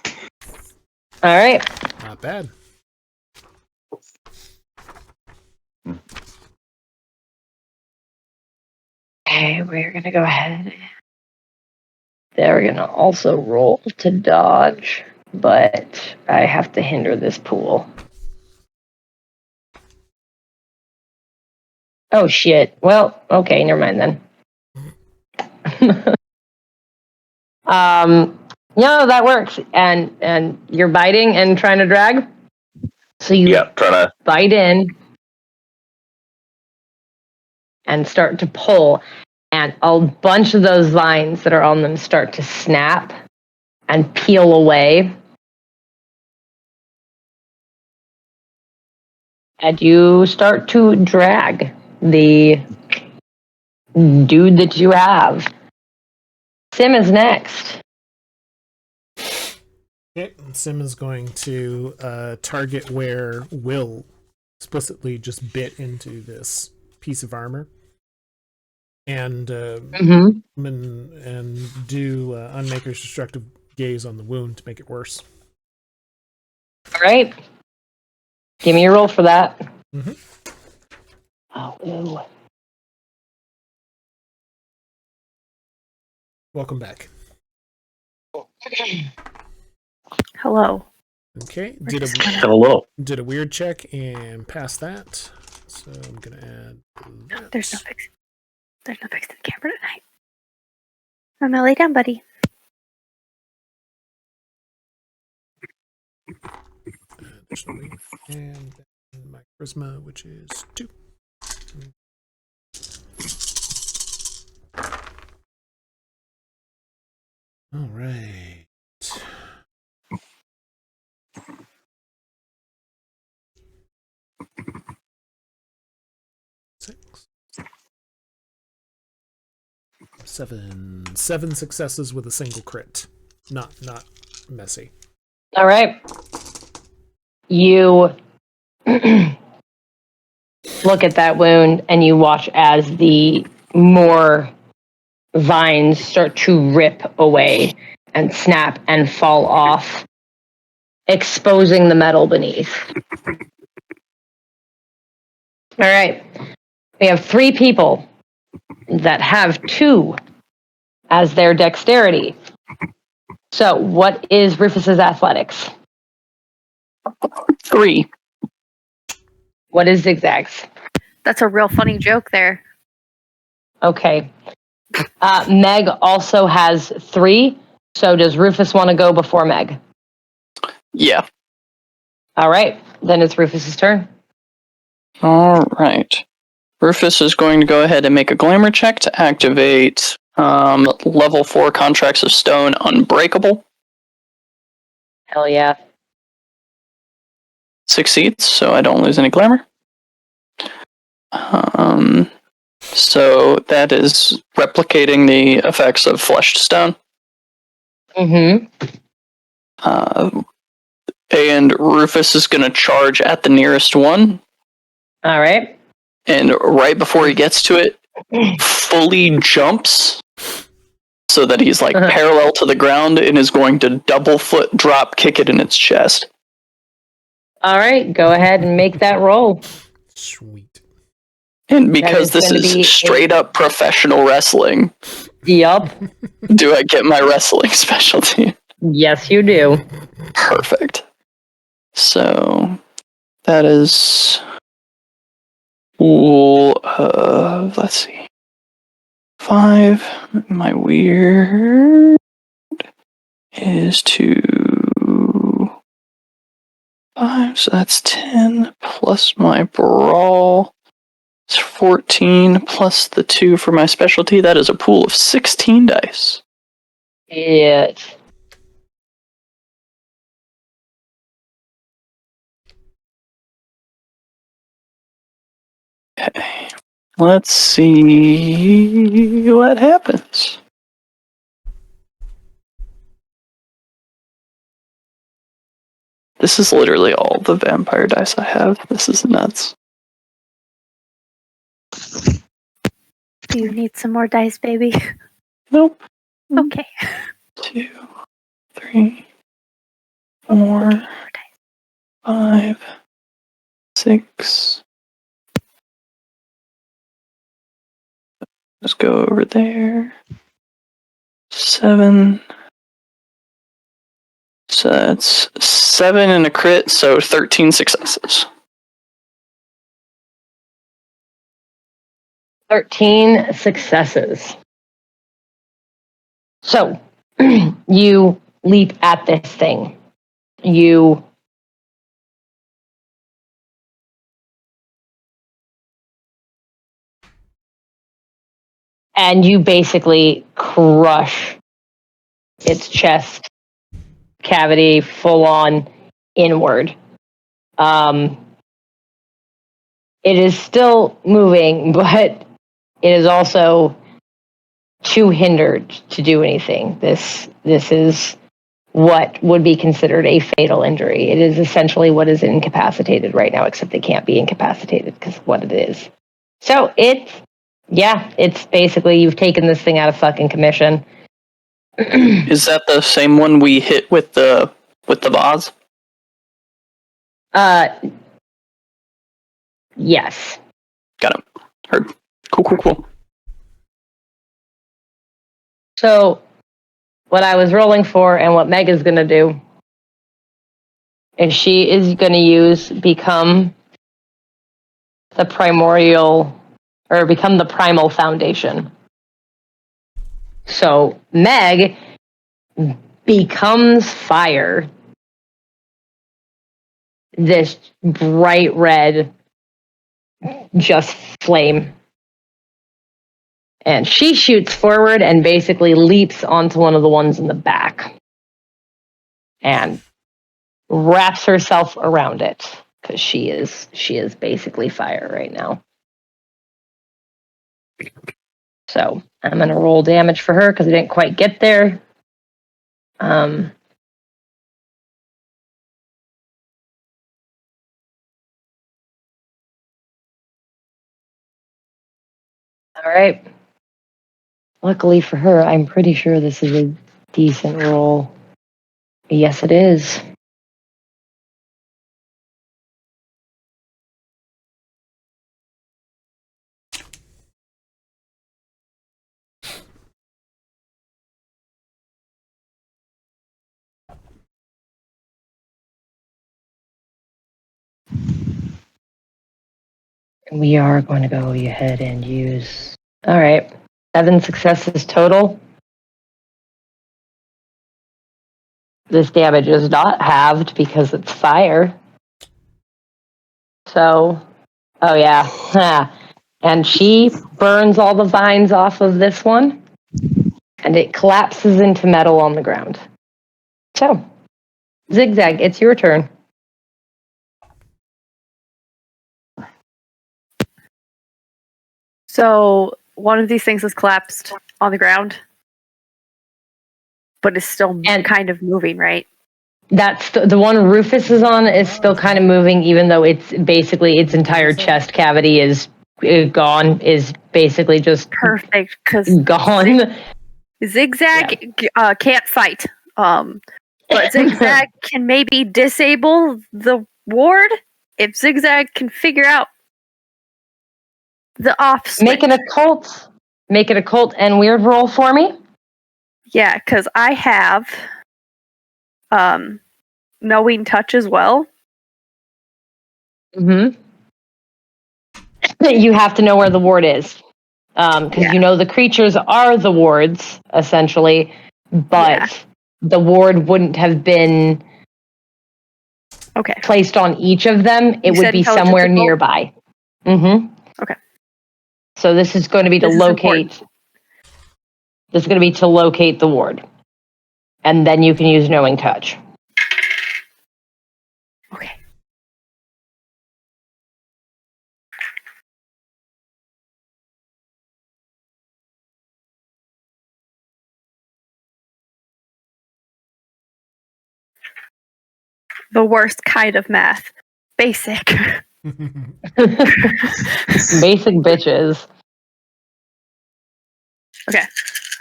All right. Not bad. Okay, we're going to go ahead. They're going to also roll to dodge, but I have to hinder this pool. Oh, shit. Well, okay, never mind then. No, that works. And you're biting and trying to drag? So you trying to bite in and start to pull, and a bunch of those vines that are on them start to snap and peel away. And you start to drag the dude that you have. Sim is next. Okay, Sim is going to target where Will explicitly just bit into this piece of armor, and and do Unmaker's Destructive Gaze on the wound to make it worse. All right. Give me a roll for that. Mm-hmm. Oh, ew. Welcome back. Hello. Okay, did a weird check and passed that. So I'm gonna add that. There's no fixing the camera tonight. I'm gonna lay down, buddy. And my charisma, which is 2. All right. Seven successes with a single crit. Not messy. All right. You look at that wound and you watch as the more vines start to rip away and snap and fall off, exposing the metal beneath. All right. We have 3 people that have 2 as their dexterity. So, what is Rufus's athletics? 3. What is Zigzag's? That's a real funny joke there. Okay. Meg also has 3. So, does Rufus want to go before Meg? Yeah. All right. Then it's Rufus's turn. All right. Rufus is going to go ahead and make a glamour check to activate level 4 Contracts of Stone Unbreakable. Hell yeah. Succeeds, so I don't lose any glamour. So that is replicating the effects of Fleshed Stone. Mm-hmm. And Rufus is going to charge at the nearest one. All right. And right before he gets to it, fully jumps so that he's like parallel to the ground and is going to double foot drop kick it in its chest. All right. Go ahead and make that roll. Sweet. And because this is straight up professional wrestling, yup. Do I get my wrestling specialty? Yes, you do. Perfect. So that is let's see. 5. My weird is 2. 5, so that's 10 plus my brawl. It's 14 plus the 2 for my specialty. That is a pool of 16 dice. Yes. Okay. Let's see what happens. This is literally all the vampire dice I have. This is nuts. Do you need some more dice, baby? Nope. Okay. 2, 3, 4, 5, 6. Let's go over there. 7. So that's 7 and a crit, so 13 successes. 13 successes. So, you leap at this thing. And you basically crush its chest cavity full on inward. It is still moving, but it is also too hindered to do anything. This is what would be considered a fatal injury. It is essentially what is incapacitated right now, except it can't be incapacitated because of what it is. So it's basically you've taken this thing out of fucking commission. Is that the same one we hit with the vase? Yes. Got him. Heard. Cool. So, what I was rolling for and what Meg is going to do is she is going to become the primal foundation. So, Meg becomes fire. This bright red, just flame. And she shoots forward and basically leaps onto one of the ones in the back. And wraps herself around it. Because she is basically fire right now. So I'm going to roll damage for her because I didn't quite get there. All right. Luckily for her, I'm pretty sure this is a decent roll. Yes, it is. We are going to go ahead and use... All right. 7 successes total. This damage is not halved because it's fire. So, oh yeah. And she burns all the vines off of this one, and it collapses into metal on the ground. So, Zigzag, it's your turn. So one of these things is collapsed on the ground, but is still kind of moving, right? That's the one Rufus is on is still kind of moving, even though it's basically its entire chest cavity is gone, is basically just perfect because gone. Zigzag can't fight, but Zigzag can maybe disable the ward if Zigzag can figure out the off switch. Make it occult and weird roll for me. Yeah, because I have knowing touch as well. Mm-hmm. You have to know where the ward is. Because you know the creatures are the wards, essentially, but the ward wouldn't have been placed on each of them. It would be somewhere nearby. Mm-hmm. Okay. So this is going to be to locate. This is going to be to locate the ward. And then you can use knowing touch. Okay. The worst kind of math. Basic. Basic bitches. Okay.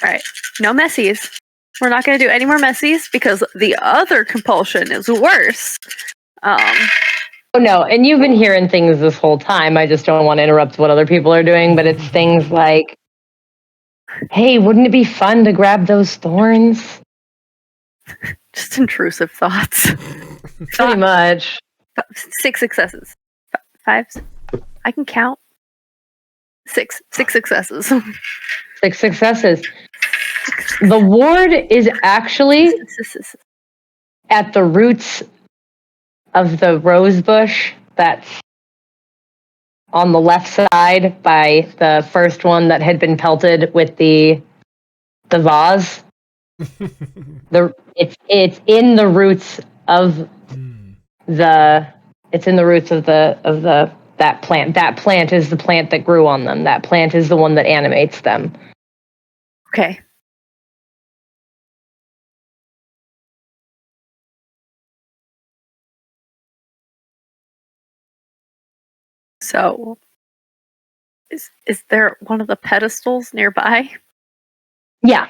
All right. No messies. We're not going to do any more messies because the other compulsion is worse. Oh no, and you've been hearing things this whole time. I just don't want to interrupt what other people are doing, but it's things like, hey, wouldn't it be fun to grab those thorns? Just intrusive thoughts. Pretty much. 6 successes. 5. I can count. 6 successes. 6 successes. The ward is actually at the roots of the rose bush that's on the left side by the first one that had been pelted with the vase. It's in the roots of that plant. That plant is the plant that grew on them. That plant is the one that animates them. Okay. So, is there one of the pedestals nearby? Yeah.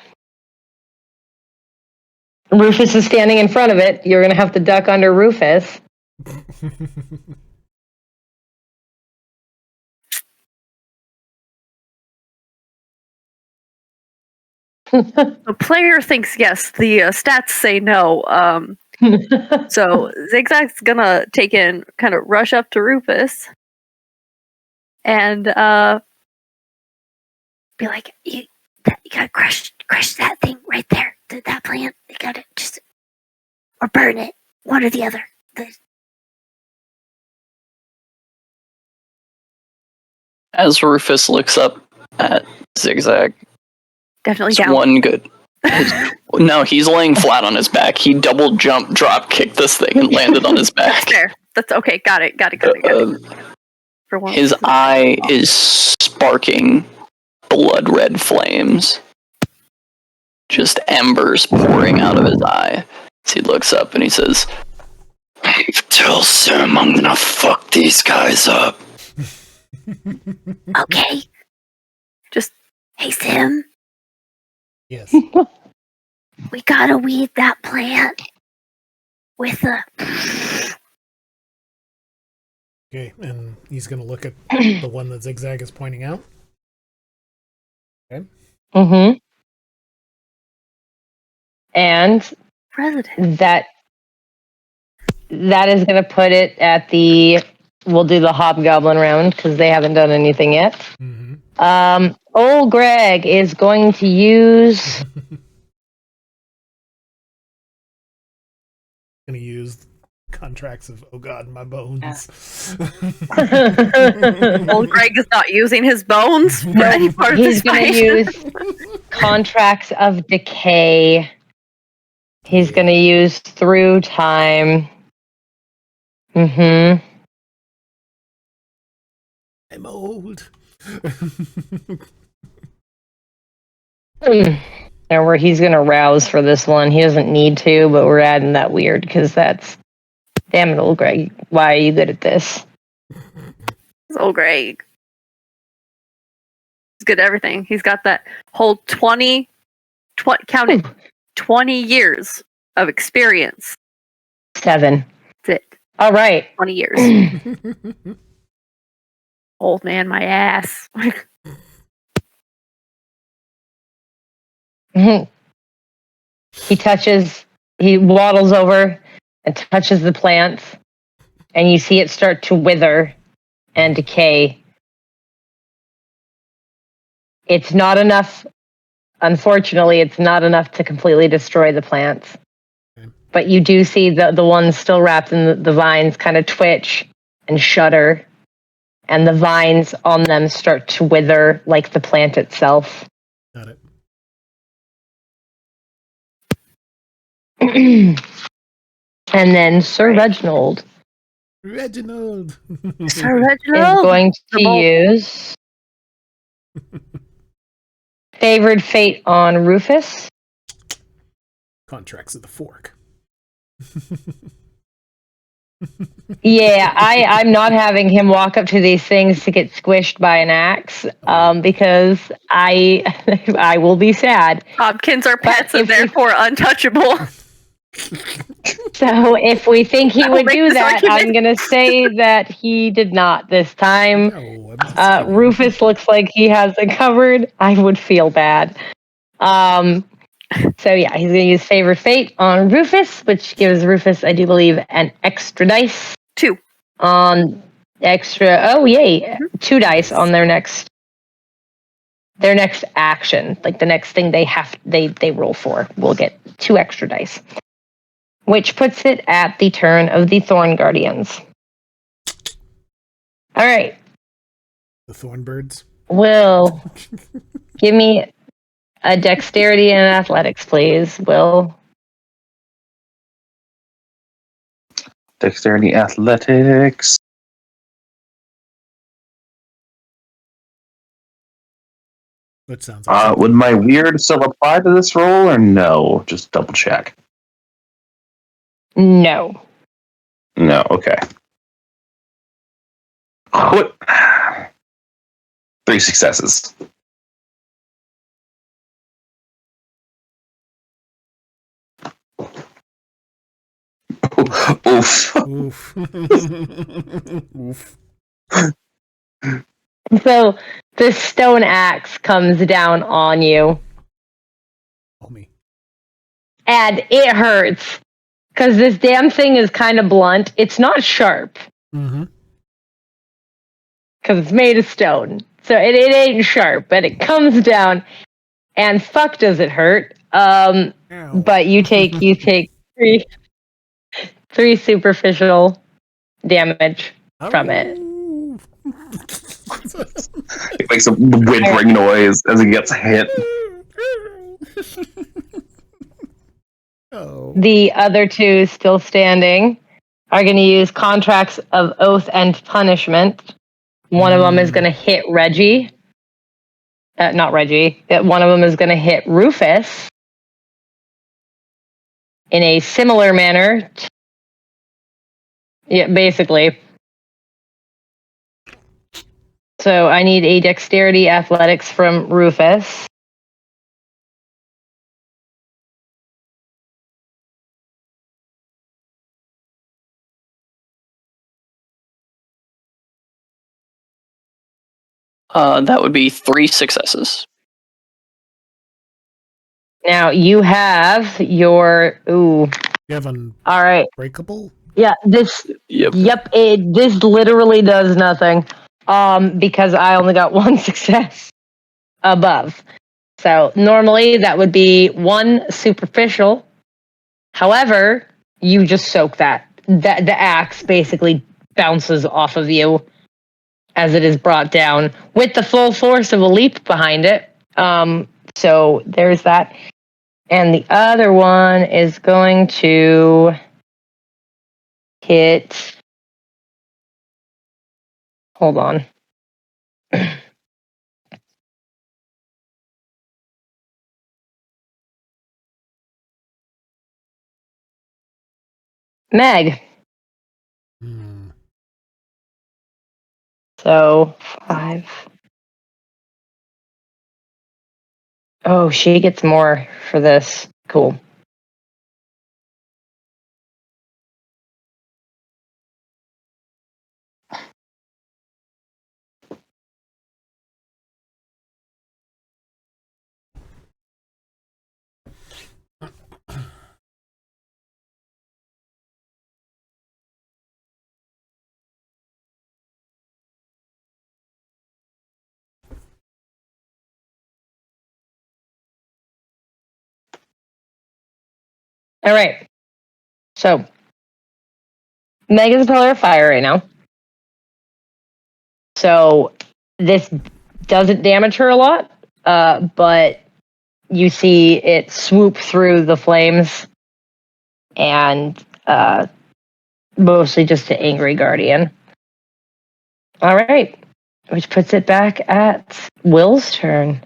Rufus is standing in front of it. You're going to have to duck under Rufus. The player thinks yes. The stats say no. So Zigzag's gonna kind of rush up to Rufus and be like, you gotta crush that thing right there. That plant. You gotta just or burn it. One or the other. As Rufus looks up at Zigzag, definitely it's down. one good. No, he's laying flat on his back. He double jump, drop kicked this thing, and landed on his back. That's fair. That's okay. Got it. For once. His eye is sparking blood red flames. Just embers pouring out of his eye. As he looks up and he says, Tell Sim I'm gonna fuck these guys up. Okay. Just, hey Sim. Yes. We gotta weed that plant with a... Okay, and he's going to look at the one that Zigzag is pointing out. Okay. Mm-hmm. And President. that is going to put it at the we'll do the hobgoblin round because they haven't done anything yet. Mm-hmm. Old Greg is going to use. Gonna use contracts of oh god, my bones. Old Greg is not using his bones for No, any part of he's this going to fight. use contracts of decay. He's going to use through time. Mm-hmm. I'm old. Now where he's going to rouse for this one. He doesn't need to, but we're adding that weird because that's... Damn it, Old Greg. Why are you good at this? It's Old Greg. He's good at everything. He's got that whole 20 years of experience. 7. That's it. All right. 20 years. Old man, my ass. He waddles over and touches the plants, and you see it start to wither and decay. It's not enough, unfortunately, it's not enough to completely destroy the plants. But you do see the ones still wrapped in the vines kind of twitch and shudder, and the vines on them start to wither like the plant itself. Got it. And then Sir Reginald. Reginald. Sir Is Reginald going to use Favored Fate on Rufus. Contracts of the fork. Yeah, I'm not having him walk up to these things to get squished by an axe, because I will be sad. Hopkins are pets and therefore untouchable. So if we think he would do that, I'm going to say that he did not this time. No, Rufus looks like he has it covered. I would feel bad. So yeah, he's going to use Favored Fate on Rufus, which gives Rufus, I do believe, an extra dice. 2. On extra, 2 dice on their next action. Like the next thing they roll for will get 2 extra dice. Which puts it at the turn of the Thorn Guardians. All right. The Thornbirds. Will, give me a dexterity and athletics, please. Will. Dexterity, athletics. That sounds like would my weird still apply to this roll or no? Just double check. No. No, okay. What? 3 successes. Oof. Oof. Oof. So the stone axe comes down on you. Oh me. And it hurts. Because this damn thing is kind of blunt. It's not sharp. Mm-hmm. Because it's made of stone. So it ain't sharp. But it comes down. And fuck does it hurt. But you take 3 superficial damage from it. It makes a whimpering noise as it gets hit. Oh. The other 2 still standing are going to use contracts of oath and punishment. One of them is going to hit Reggie. Not Reggie. One of them is going to hit Rufus in a similar manner. Yeah, basically. So I need a dexterity athletics from Rufus. That would be 3 successes. Now you have your You have all right. unbreakable? Yeah, this Yep. this literally does nothing. Because I only got one success above. So normally that would be 1 superficial. However, you just soak that. The axe basically bounces off of you as it is brought down with the full force of a leap behind it. So there's that. And the other one is going to hit. Hold on. Meg. So 5. Oh, she gets more for this. Cool. All right. So Meg is a pillar of fire right now. So this doesn't damage her a lot, but you see it swoop through the flames and mostly just to Angry Guardian. All right. Which puts it back at Will's turn.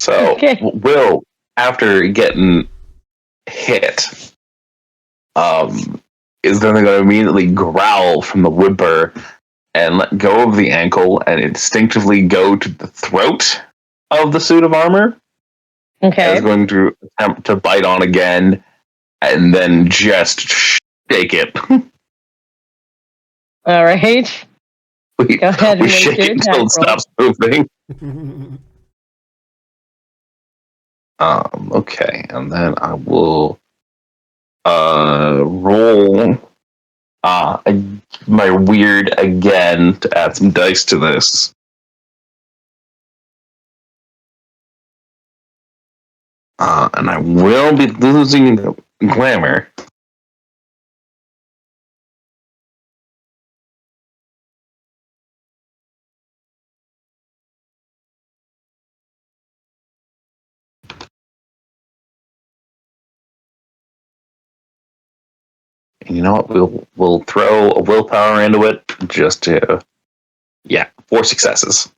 So, Okay. Will, after getting hit, is then going to immediately growl from the whimper and let go of the ankle and instinctively go to the throat of the suit of armor. Okay. Is going to attempt to bite on again and then just shake it. All right. Go ahead and we make shake your it until it attack roll. stops moving. Okay, and then I will roll my weird again to add some dice to this. And I will be losing glamour. And you know what? We'll throw a willpower into it just to 4 successes.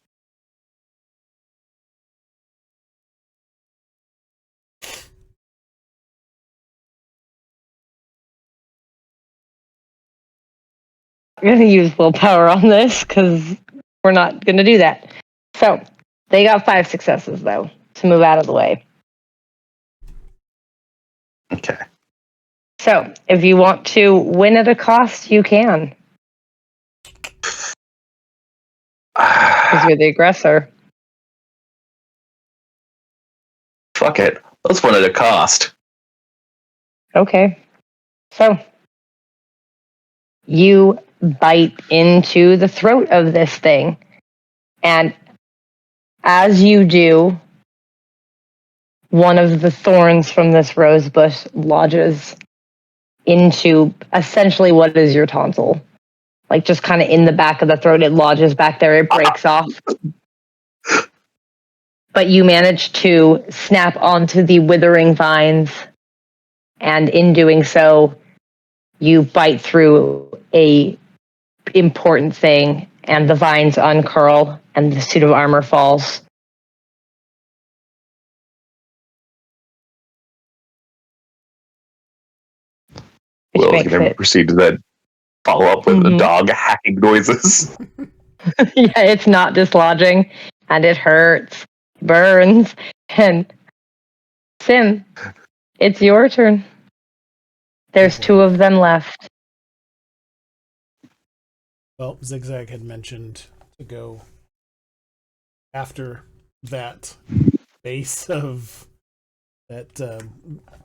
I'm going to use willpower on this because we're not going to do that. So they got 5 successes, though, to move out of the way. Okay. So if you want to win at a cost, you can. Because you're the aggressor. Fuck it. Let's win at a cost. Okay. So you bite into the throat of this thing. And as you do, one of the thorns from this rose bush lodges into essentially what is your tonsil. Like just kind of in the back of the throat, it lodges back there, it breaks off. But you manage to snap onto the withering vines, and in doing so, you bite through a important thing, and the vines uncurl, and the suit of armor falls. Will is going to proceed to then follow up with a dog hacking noises. Yeah, it's not dislodging, and it hurts, burns, and Sim, it's your turn. There's 2 of them left. Well, Zigzag had mentioned to go after that base of that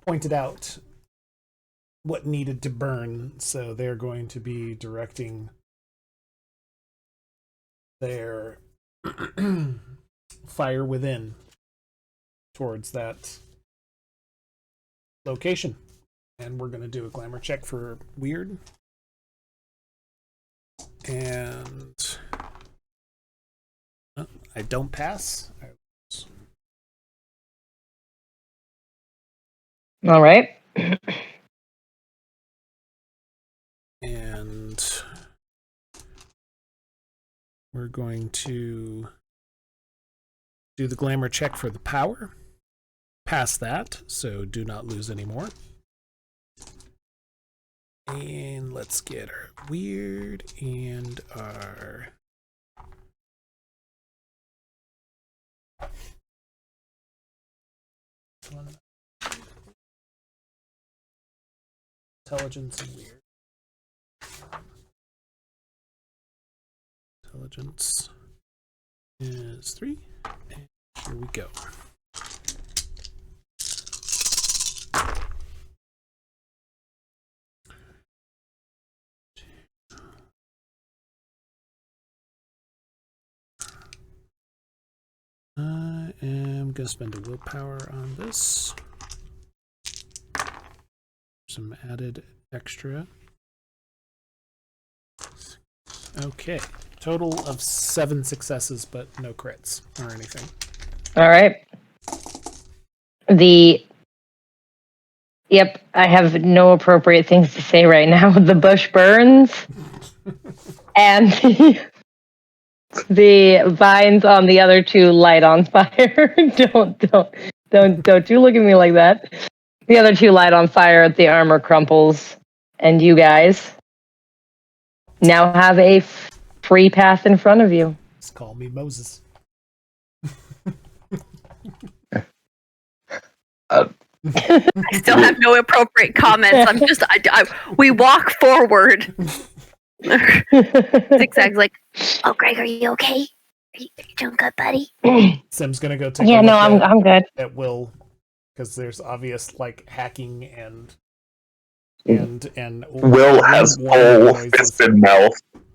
pointed out what needed to burn, so they're going to be directing their fire within towards that location. And we're going to do a glamour check for weird. And I don't pass. All right. And we're going to do the glamour check for the power. Pass that, so do not lose any more. And let's get our weird and our intelligence and weird. Intelligence is 3. And here we go. I am going to spend a willpower on this. Some added extra. Okay. Total of 7 successes, but no crits or anything. All right. Yep, I have no appropriate things to say right now. The bush burns, and the vines on the other 2 light on fire. Don't you look at me like that. The other 2 light on fire, the armor crumples, and you guys now have a free path in front of you. Just call me Moses. I still have no appropriate comments. I'm just, we walk forward. Zigzag's like, Oh, Greg, are you okay? Are you doing good, buddy? Sim's gonna go take. Yeah, a no, look I'm good. At Will, because there's obvious like hacking and Will has full fisted mouth,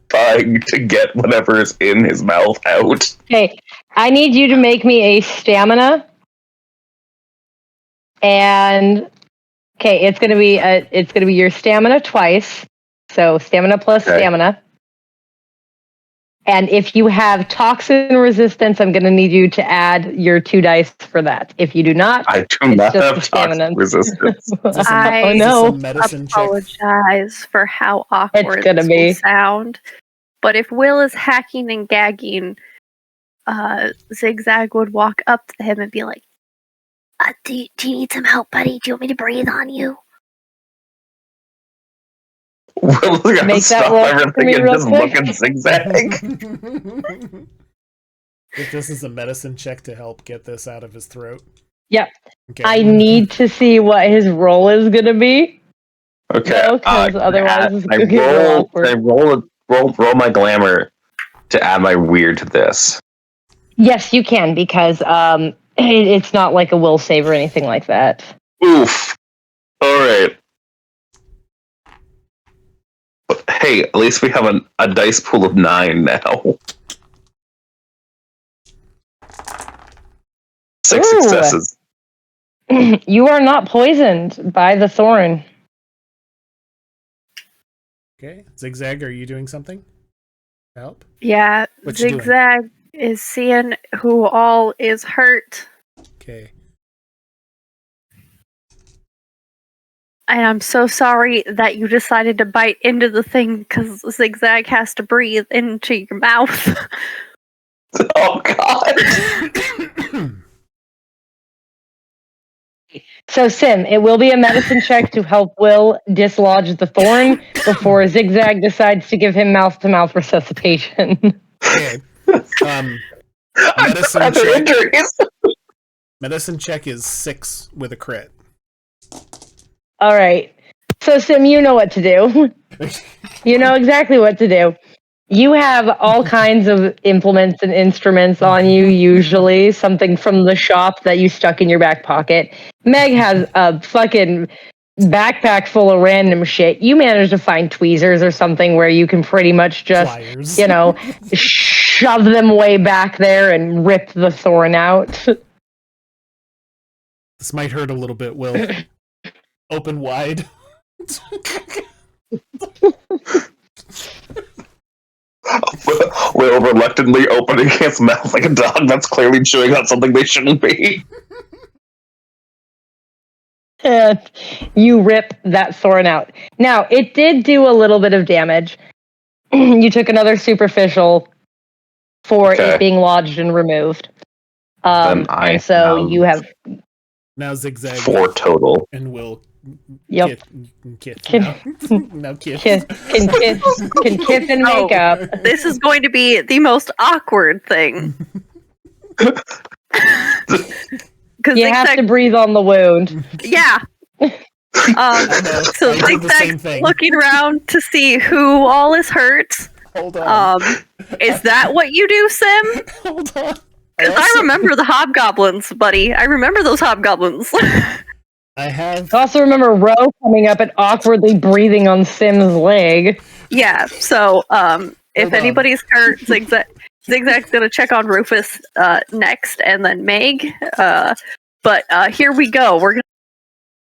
trying to get whatever's in his mouth out. Okay, I need you to make me a stamina. And okay, it's gonna be your stamina twice. So stamina plus stamina. And if you have toxin resistance, I'm gonna need you to add your 2 dice for that. If you do not, I do not have toxin resistance. I medicine apologize check? for how awkward this will sound. But if Will is hacking and gagging, Zigzag would walk up to him and be like, do you need some help, buddy? Do you want me to breathe on you? Will's gonna stop everything and just look at Zigzag. If this is a medicine check to help get this out of his throat. Yep. Okay. I need to see what his roll is gonna be. Okay. Because otherwise it's I gonna get real awkward. I roll my glamour to add my weird to this. Yes, you can, because it's not like a will save or anything like that. Oof. Alright. Hey, at least we have a dice pool of 9 now. 6 successes. You are not poisoned by the thorn. Okay. Zigzag, are you doing something? Help? Yeah, What you doing? Zigzag is seeing who all is hurt. Okay. And I'm so sorry that you decided to bite into the thing because Zigzag has to breathe into your mouth. Oh, God. So, Sim, it will be a medicine check to help Will dislodge the thorn before Zigzag decides to give him mouth-to-mouth resuscitation. Okay. Medicine check is 6 with a crit. All right. So, Sim, you know what to do. You know exactly what to do. You have all kinds of implements and instruments on you, usually. Something from the shop that you stuck in your back pocket. Meg has a fucking backpack full of random shit. You managed to find tweezers or something where you can pretty much just, Pliers. shove them way back there and rip the thorn out. This might hurt a little bit, Will. Open wide. Will reluctantly opening his mouth like a dog that's clearly chewing on something they shouldn't be. And you rip that thorn out. Now, it did do a little bit of damage. You took another superficial for it being lodged and removed. And so you have now Zigzag 4 total. and Will Yep. kiss. Can kiss and make up. This is going to be the most awkward thing. You have to breathe on the wound. Yeah. So Zigzag's looking around to see who all is hurt. Hold on. Is that what you do, Sim? Hold on. Because I remember the hobgoblins, buddy. I remember those hobgoblins. I also remember Ro coming up and awkwardly breathing on Sim's leg. Yeah, so if anybody's hurt, Zigzag's gonna check on Rufus next, and then Meg. But here we go. We're gonna